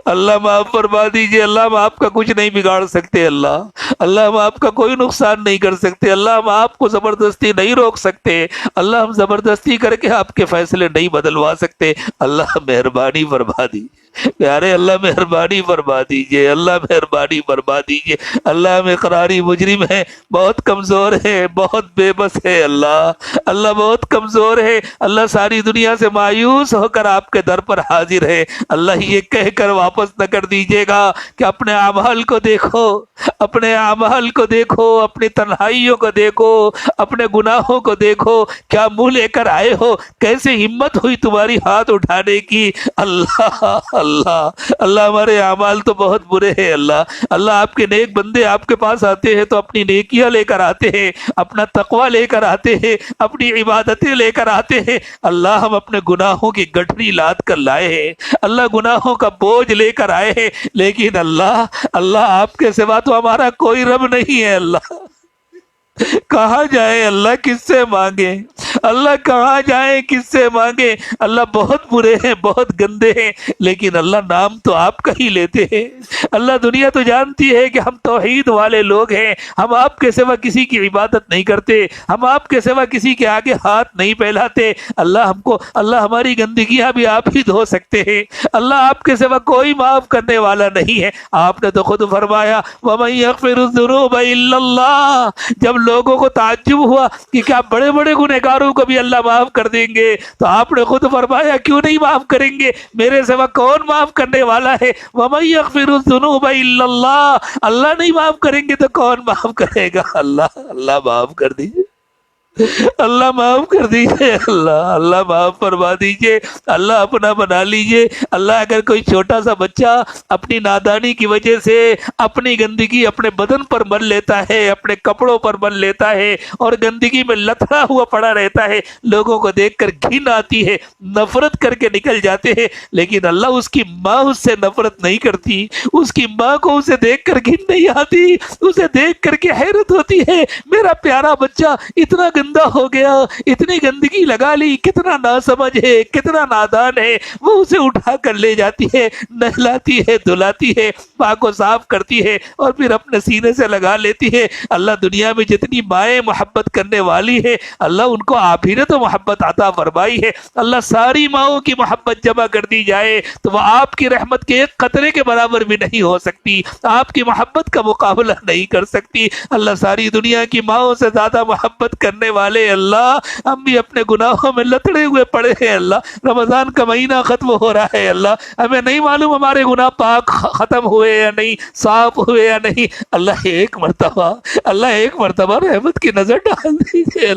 A: اللہ معاف فرما دیجئے، اللہ ہم آپ کا کچھ نہیں بگاڑ سکتے، اللہ اللہ ہم آپ کا کوئی نقصان نہیں کر سکتے، اللہ ہم آپ کو زبردستی نہیں روک سکتے، اللہ ہم زبردستی کر کے آپ کے فیصلے نہیں بدلوا سکتے، اللہ مہربانی فرما دیجیے، پیارے اللہ مہربانی فرما دیجئے، اللہ مہربانی فرما دیجئے، اللہ ہم اقراری مجرم ہیں، بہت کمزور ہے، بہت بے بس ہے، اللہ اللہ بہت کمزور ہے، اللہ ساری دنیا سے مایوس ہو کر آپ کے در پر حاضر ہے، اللہ یہ کہہ کر واپس نہ کر دیجئے گا کہ اپنے اعمال کو دیکھو، اپنے اعمال کو دیکھو، اپنی تنہائیوں کو دیکھو، اپنے گناہوں کو دیکھو، کیا منہ لے کر آئے ہو، کیسے ہمت ہوئی تمہاری ہاتھ اٹھانے کی، اللہ اللہ اللہ ہمارے اعمال تو بہت برے ہیں، اللہ اللہ آپ کے نیک بندے آپ کے پاس آتے ہیں تو اپنی نیکیاں لے کر آتے ہیں، اپنا تقوی لے کر آتے ہیں، اپنی عبادتیں لے کر آتے ہیں، اللہ ہم اپنے گناہوں کی گٹھری لاد کر لائے ہیں، اللہ گناہوں کا بوجھ لے کر آئے ہیں، لیکن اللہ اللہ آپ کے سوا تو ہمارا کوئی رب نہیں ہے، اللہ کہاں جائے اللہ، کس سے مانگے اللہ، کہاں جائیں کس سے مانگے اللہ؟ بہت برے ہیں، بہت گندے ہیں، لیکن اللہ نام تو آپ کا ہی لیتے ہیں۔ اللہ دنیا تو جانتی ہے کہ ہم توحید والے لوگ ہیں، ہم آپ کے سوا کسی کی عبادت نہیں کرتے، ہم آپ کے سوا کسی کے آگے ہاتھ نہیں پھیلاتے۔ اللہ ہم کو، اللہ ہماری گندگیاں بھی آپ ہی دھو سکتے ہیں، اللہ آپ کے سوا کوئی معاف کرنے والا نہیں ہے۔ آپ نے تو خود فرمایا وَمَن يَغْفِرُ الذُّنُوبَ إِلَّا اللَّهُ، جب لوگوں کو تعجب ہوا کہ کیا بڑے بڑے گنہگاروں کو بھی اللہ معاف کر دیں گے، تو آپ نے خود فرمایا کیوں نہیں معاف کریں گے، میرے سوا کون معاف کرنے والا ہے؟ وَمَن يَغْفِرُ الذُّنُوبَ إِلَّا اللَّهُ، اللہ نہیں معاف کریں گے تو کون معاف کرے گا؟ اللہ معاف کر دیجیے، اللہ معاف کر دیجئے، اللہ معاف فرما دیجئے، اللہ اپنا بنا لیجئے۔ اللہ اگر کوئی چھوٹا سا بچہ اپنی نادانی کی وجہ سے اپنی گندگی اپنے بدن پر مل لیتا ہے، اپنے کپڑوں پر مل لیتا ہے اور گندگی میں لتڑا ہوا پڑا رہتا ہے، لوگوں کو دیکھ کر گھن آتی ہے، نفرت کر کے نکل جاتے ہیں، لیکن اللہ اس کی ماں اس سے نفرت نہیں کرتی، اس کی ماں کو اسے دیکھ کر گھن نہیں آتی، اسے دیکھ کر کے حیرت ہوتی ہے میرا پیارا بچہ اتنا گندا ہو گیا، اتنی گندگی لگا لی، کتنا ناسمجھ ہے، کتنا نادان ہے۔ وہ اسے اٹھا کر لے جاتی ہے، نہلاتی ہے، دھلاتی ہے، پاک و صاف کرتی ہے اور پھر اپنے سینے سے لگا لیتی ہے۔ اللہ دنیا میں جتنی مائیں محبت کرنے والی ہے، اللہ ان کو آپ ہی نے تو محبت عطا فرمائی ہے۔ اللہ ساری ماؤں کی محبت جمع کر دی جائے تو وہ آپ کی رحمت کے ایک قطرے کے برابر بھی نہیں ہو سکتی، آپ کی محبت کا مقابلہ نہیں کر سکتی۔ اللہ ساری دنیا کی ماؤں سے زیادہ محبت کرنے والے اللہ، ہم بھی اپنے گناہوں میں لتڑے ہوئے پڑے ہیں اللہ۔ رمضان کا مہینہ ختم ہو رہا ہے اللہ، ہمیں نہیں معلوم ہمارے گناہ پاک ختم ہوئے یا نہیں، صاف ہوئے یا نہیں۔ اللہ ایک مرتبہ رحمت کی نظر ڈال دیجیے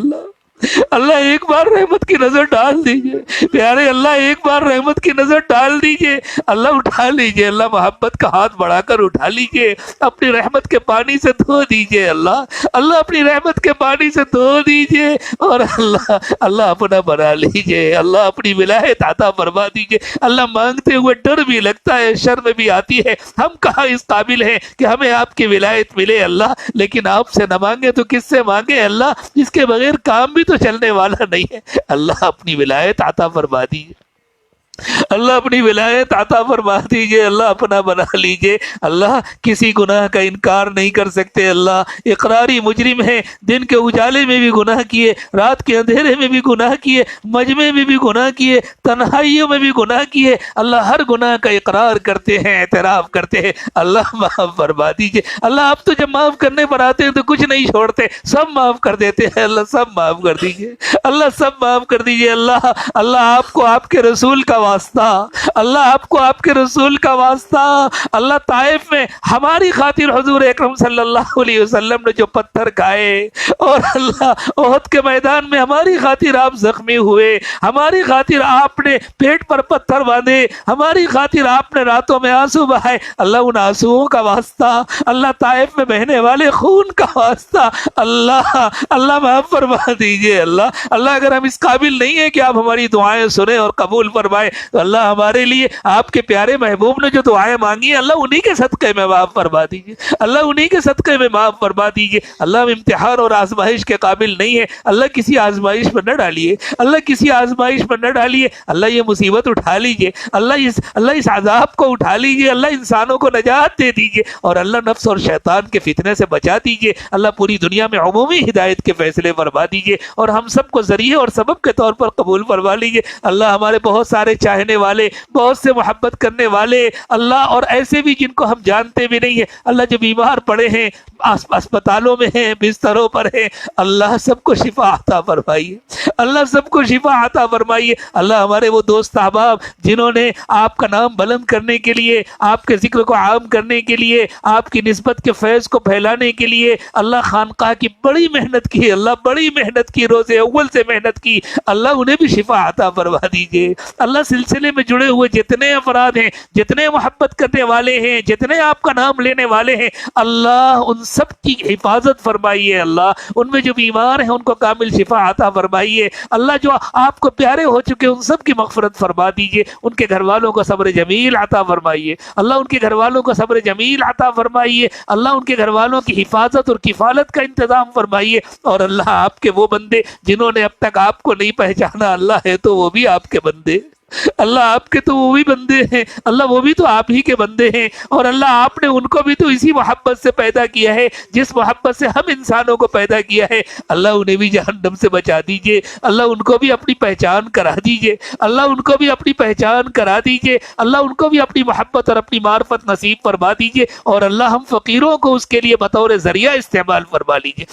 A: اللہ ایک بار رحمت کی نظر ڈال دیجئے پیارے، اللہ ایک بار رحمت کی نظر ڈال دیجئے اللہ، اٹھا لیجئے اللہ، محبت کا ہاتھ بڑھا کر اٹھا لیجئے، اپنی رحمت کے پانی سے دھو دیجئے اللہ اپنی رحمت کے پانی سے دھو دیجئے اور اللہ اپنا بنا لیجئے، اللہ اپنی ولایت عطا فرما دیجئے۔ اللہ مانگتے ہوئے ڈر بھی لگتا ہے، شرم بھی آتی ہے، ہم کہاں اس قابل ہیں کہ ہمیں آپ کی ولایت ملے اللہ، لیکن آپ سے نہ مانگے تو کس سے مانگے اللہ، جس کے بغیر کام بھی تو چلنے والا نہیں ہے۔ اللہ اپنی ولایت عطا فرما دیجیے، اللہ اپنی ولایت عطا فرما دیجئے، اللہ اپنا بنا لیجئے۔ اللہ کسی گناہ کا انکار نہیں کر سکتے، اللہ اقراری مجرم ہیں، دن کے اجالے میں بھی گناہ کیے، رات کے اندھیرے میں بھی گناہ کیے، مجمع میں بھی گناہ کیے، تنہائیوں میں بھی گناہ کیے، اللہ ہر گناہ کا اقرار کرتے ہیں، اعتراف کرتے ہیں، اللہ معاف فرما دیجئے۔ اللہ آپ تو جب معاف کرنے پر آتے ہیں تو کچھ نہیں چھوڑتے، سب معاف کر دیتے ہیں، اللہ سب معاف کر دیجئے، اللہ سب معاف کر دیجئے۔ اللہ آپ کو آپ کے رسول کا واسطہ، اللہ آپ کو آپ کے رسول کا واسطہ، اللہ طائف میں ہماری خاطر حضور اکرم صلی اللہ علیہ وسلم نے جو پتھر کھائے اور اللہ احد کے میدان میں ہماری خاطر آپ زخمی ہوئے، ہماری خاطر آپ نے پیٹ پر پتھر باندھے، ہماری خاطر آپ نے راتوں میں آنسو بہائے، اللہ ان آنسوؤں کا واسطہ، اللہ طائف میں بہنے والے خون کا واسطہ، اللہ معاف فرما دیجئے اللہ اگر ہم اس قابل نہیں ہیں کہ آپ ہماری دعائیں سنیں اور قبول فرمائیں تو اللہ ہمارے لیے آپ کے پیارے محبوب نے جو دعائیں مانگی ہیں اللہ انہی کے صدقے میں معاف فرما دیجیے، اللہ انہی کے صدقے میں معاف فرما دیجیے۔ اللہ ہم امتحان اور آزمائش کے قابل نہیں ہے، اللہ کسی آزمائش میں نہ ڈالیے، اللہ کسی آزمائش میں نہ ڈالیے، اللہ یہ مصیبت اٹھا لیجیے، اللہ اس عذاب کو اٹھا لیجیے، اللہ انسانوں کو نجات دے دیجیے اور اللہ نفس اور شیطان کے فتنے سے بچا دیجیے، اللہ پوری دنیا میں عمومی ہدایت کے فیصلے فرما دیجیے اور ہم سب کو ذریعے اور سبب کے طور پر قبول فرما لیجیے۔ اللہ ہمارے بہت سارے چاہنے والے، بہت سے محبت کرنے والے اللہ اور ایسے بھی جن کو ہم جانتے بھی نہیں ہیں اللہ، جو بیمار پڑے ہیں، اسپتالوں میں ہیں، بستروں پر ہیں، اللہ سب کو شفا عطا فرمائیے، اللہ سب کو شفا عطا فرمائیے۔ اللہ ہمارے وہ دوست احباب جنہوں نے آپ کا نام بلند کرنے کے لیے، آپ کے ذکر کو عام کرنے کے لیے، آپ کی نسبت کے فیض کو پھیلانے کے لیے اللہ خانقاہ کی بڑی محنت کی، اللہ بڑی محنت کی، روز اول سے محنت کی، اللہ انہیں بھی شفا عطا فرما دیجئے۔ اللہ سلسلے میں جڑے ہوئے جتنے افراد ہیں، جتنے محبت کرنے والے ہیں، جتنے آپ کا نام لینے والے ہیں، اللہ ان سب کی حفاظت فرمائیے۔ اللہ ان میں جو بیمار ہیں ان کو کامل شفا عطا فرمائیے۔ اللہ جو آپ کو پیارے ہو چکے ان سب کی مغفرت فرما دیجئے، ان کے گھر والوں کو صبر جمیل عطا فرمائیے۔ اللہ ان کے گھر والوں کو صبر جمیل عطا فرمائیے۔ اللہ ان کے گھر والوں کی حفاظت اور کفالت کا انتظام فرمائیے۔ اور اللہ آپ کے وہ بندے جنہوں نے اب تک آپ کو نہیں پہچانا، اللہ ہے تو وہ بھی آپ کے بندے، اللہ آپ کے تو وہ بھی بندے ہیں، اللہ وہ بھی تو آپ ہی کے بندے ہیں، اور اللہ آپ نے ان کو بھی تو اسی محبت سے پیدا کیا ہے جس محبت سے ہم انسانوں کو پیدا کیا ہے۔ اللہ انہیں بھی جہنم سے بچا دیجئے، اللہ ان کو بھی اپنی پہچان کرا دیجئے، اللہ ان کو بھی اپنی پہچان کرا دیجئے، اللہ ان کو بھی اپنی محبت اور اپنی معرفت نصیب فرما دیجئے، اور اللہ ہم فقیروں کو اس کے لیے بطور ذریعہ استعمال فرما لیجئے۔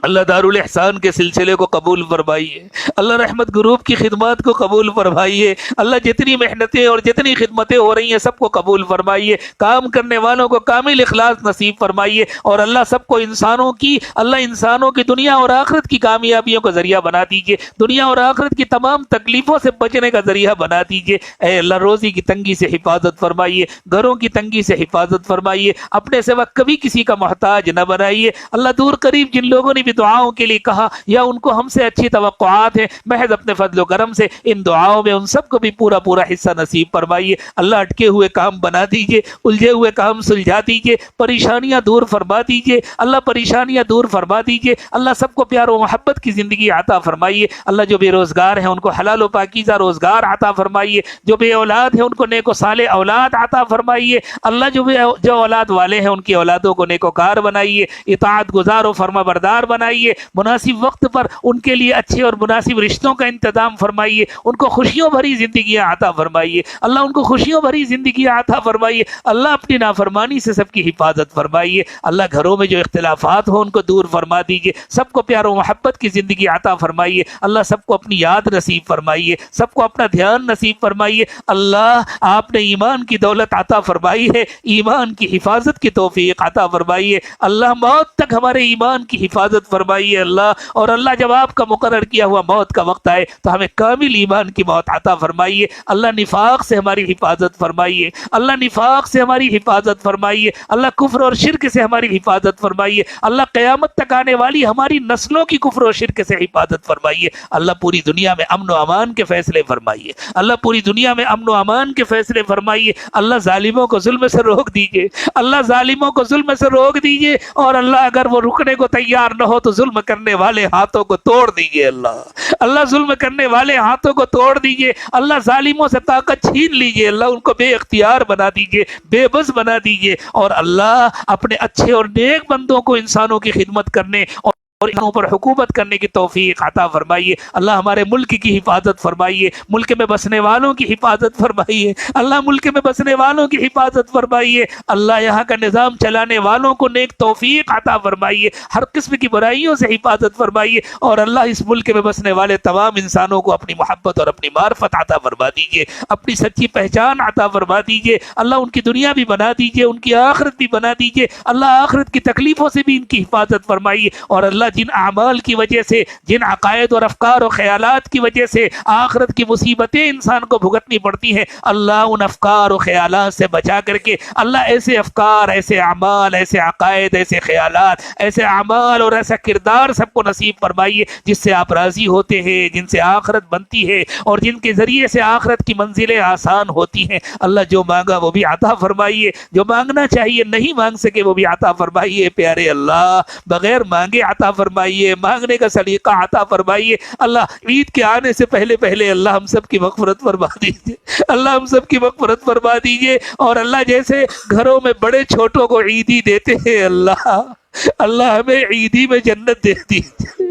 A: اللہ دارالحسان کے سلسلے کو قبول فرمائیے، اللہ رحمت گروپ کی خدمات کو قبول فرمائیے، اللہ جتنی محنتیں اور جتنی خدمتیں ہو رہی ہیں سب کو قبول فرمائیے، کام کرنے والوں کو کامل اخلاص نصیب فرمائیے، اور اللہ سب کو انسانوں کی دنیا اور آخرت کی کامیابیوں کا ذریعہ بنا دیجئے، دنیا اور آخرت کی تمام تکلیفوں سے بچنے کا ذریعہ بنا دیجئے۔ اے اللہ روزی کی تنگی سے حفاظت فرمائیے، گھروں کی تنگی سے حفاظت فرمائیے، اپنے سوا کبھی کسی کا محتاج نہ بنائیے۔ اللہ دور قریب جن لوگوں نے دعاؤں کے لیے کہا یا ان کو ہم سے اچھی توقعات ہیں، محض اپنے فضل و کرم سے ان دعاؤں میں ان سب کو بھی پورا حصہ نصیب فرمائیے۔ اللہ اٹکے ہوئے کام بنا دیجئے، الجھے ہوئے کام سلجھا دیجئے، پریشانیاں دور فرما دیجئے، اللہ پریشانیاں دور فرما دیجئے، اللہ سب کو پیار و محبت کی زندگی عطا فرمائیے۔ اللہ جو بے روزگار ہیں ان کو حلال و پاکیزہ روزگار عطا فرمائیے، جو بے اولاد ہیں ان کو نیک و صالح اولاد عطا فرمائیے۔ اللہ جو اولاد والے ہیں ان کی اولادوں کو نیک و کار بنائیے، اطاعت گزار و فرما بردار بنائیے، مناسب وقت پر ان کے لیے اچھے اور مناسب رشتوں کا انتظام فرمائیے، ان کو خوشیوں بھری زندگیاں عطا فرمائیے، اللہ ان کو خوشیوں بھری زندگیاں عطا فرمائیے۔ اللہ اپنی نافرمانی سے سب کی حفاظت فرمائیے، اللہ گھروں میں جو اختلافات ہوں ان کو دور فرما دیجئے، سب کو پیار و محبت کی زندگی عطا فرمائیے، اللہ سب کو اپنی یاد نصیب فرمائیے، سب کو اپنا دھیان نصیب فرمائیے۔ اللہ آپ نے ایمان کی دولت عطا فرمائی ہے، ایمان کی حفاظت کی توفیق عطا فرمائیے، اللہ موت تک ہمارے ایمان کی حفاظت فرمائیے اللہ، اور اللہ جب آپ کا مقرر کیا ہوا موت کا وقت آئے تو ہمیں کامل ایمان کی موت عطا فرمائیے، اللہ نفاق سے ہماری حفاظت فرمائیے، اللہ نفاق سے ہماری حفاظت فرمائیے، اللہ کفر اور شرک سے ہماری حفاظت فرمائیے، اللہ قیامت تک آنے والی ہماری نسلوں کی کفر و شرک سے حفاظت فرمائیے، اللہ پوری دنیا میں امن و امان کے فیصلے فرمائیے، اللہ پوری دنیا میں امن و امان کے فیصلے فرمائیے، اللہ ظالموں کو ظلم سے روک دیجئے، اللہ ظالموں کو ظلم سے روک دیجئے، اور اللہ اگر وہ رکنے کو تیار نہ ہو تو ظلم کرنے والے ہاتھوں کو توڑ دیجئے، اللہ ظلم کرنے والے ہاتھوں کو توڑ دیجئے، اللہ ظالموں سے طاقت چھین لیجئے، اللہ ان کو بے اختیار بنا دیجئے، بے بس بنا دیجئے، اور اللہ اپنے اچھے اور نیک بندوں کو انسانوں کی خدمت کرنے اور انسانوں پر حکومت کرنے کی توفیق عطا فرمائیے۔ اللہ ہمارے ملک کی حفاظت فرمائیے، ملک میں بسنے والوں کی حفاظت فرمائیے، اللہ ملک میں بسنے والوں کی حفاظت فرمائیے، اللہ یہاں کا نظام چلانے والوں کو نیک توفیق عطا فرمائیے، ہر قسم کی برائیوں سے حفاظت فرمائیے، اور اللہ اس ملک میں بسنے والے تمام انسانوں کو اپنی محبت اور اپنی معرفت عطا فرما دیجیے، اپنی سچی پہچان عطا فرما دیجیے، اللہ ان کی دنیا بھی بنا دیجیے، ان کی آخرت بھی بنا دیجیے، اللہ آخرت کی تکلیفوں سے بھی ان کی حفاظت فرمائیے، اور اللہ جن اعمال کی وجہ سے، جن عقائد اور افکار و خیالات کی وجہ سے آخرت کی مصیبتیں انسان کو بھگتنی پڑتی ہیں، اللہ ان افکار و خیالات سے بچا کر کے اللہ ایسے افکار، ایسے اعمال، ایسے عقائد، ایسے خیالات، ایسے اعمال اور ایسا کردار سب کو نصیب فرمائیے جس سے آپ راضی ہوتے ہیں، جن سے آخرت بنتی ہے اور جن کے ذریعے سے آخرت کی منزلیں آسان ہوتی ہیں۔ اللہ جو مانگا وہ بھی عطا فرمائیے، جو مانگنا چاہیے نہیں مانگ سکے وہ بھی عطا فرمائیے، پیارے اللہ بغیر مانگے عطا فرمائیے، مانگنے کا سلیقہ عطا فرمائیے، اللہ عید کے آنے سے پہلے پہلے اللہ ہم سب کی مغفرت فرما دیجیے، اللہ ہم سب کی مغفرت فرما دیجیے، اور اللہ جیسے گھروں میں بڑے چھوٹوں کو عیدی دیتے ہیں، اللہ ہمیں عیدی میں جنت دے دیجیے،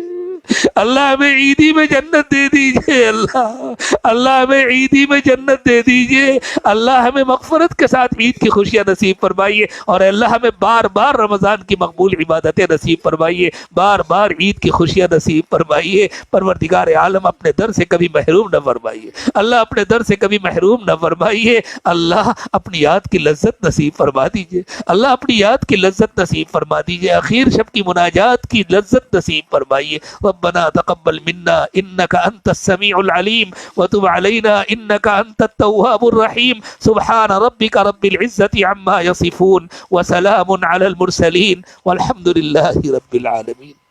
A: اللہ ہمیں عیدی میں جنت دے دیجئے، اللہ ہمیں عیدی میں جنت دے دیجئے، اللہ ہمیں مغفرت کے ساتھ عید کی خوشیاں نصیب فرمائیے، اور اللہ ہمیں بار بار رمضان کی مقبول عبادتیں نصیب فرمائیے، بار بار عید کی خوشیاں نصیب فرمائیے، پروردگار عالم اپنے در سے کبھی محروم نہ فرمائیے، اللہ اپنے در سے کبھی محروم نہ فرمائیے، اللہ اپنی یاد کی لذت نصیب فرما دیجئے، اللہ اپنی یاد کی لذت نصیب فرما دیجئے، اخیر شب کی مناجات کی لذت نصیب فرمائیے، ربنا تقبل منا انك انت السميع العليم وتب علينا انك انت التواب الرحيم. سبحان ربك رب العزة عما يصفون وسلام على المرسلين والحمد لله رب العالمين.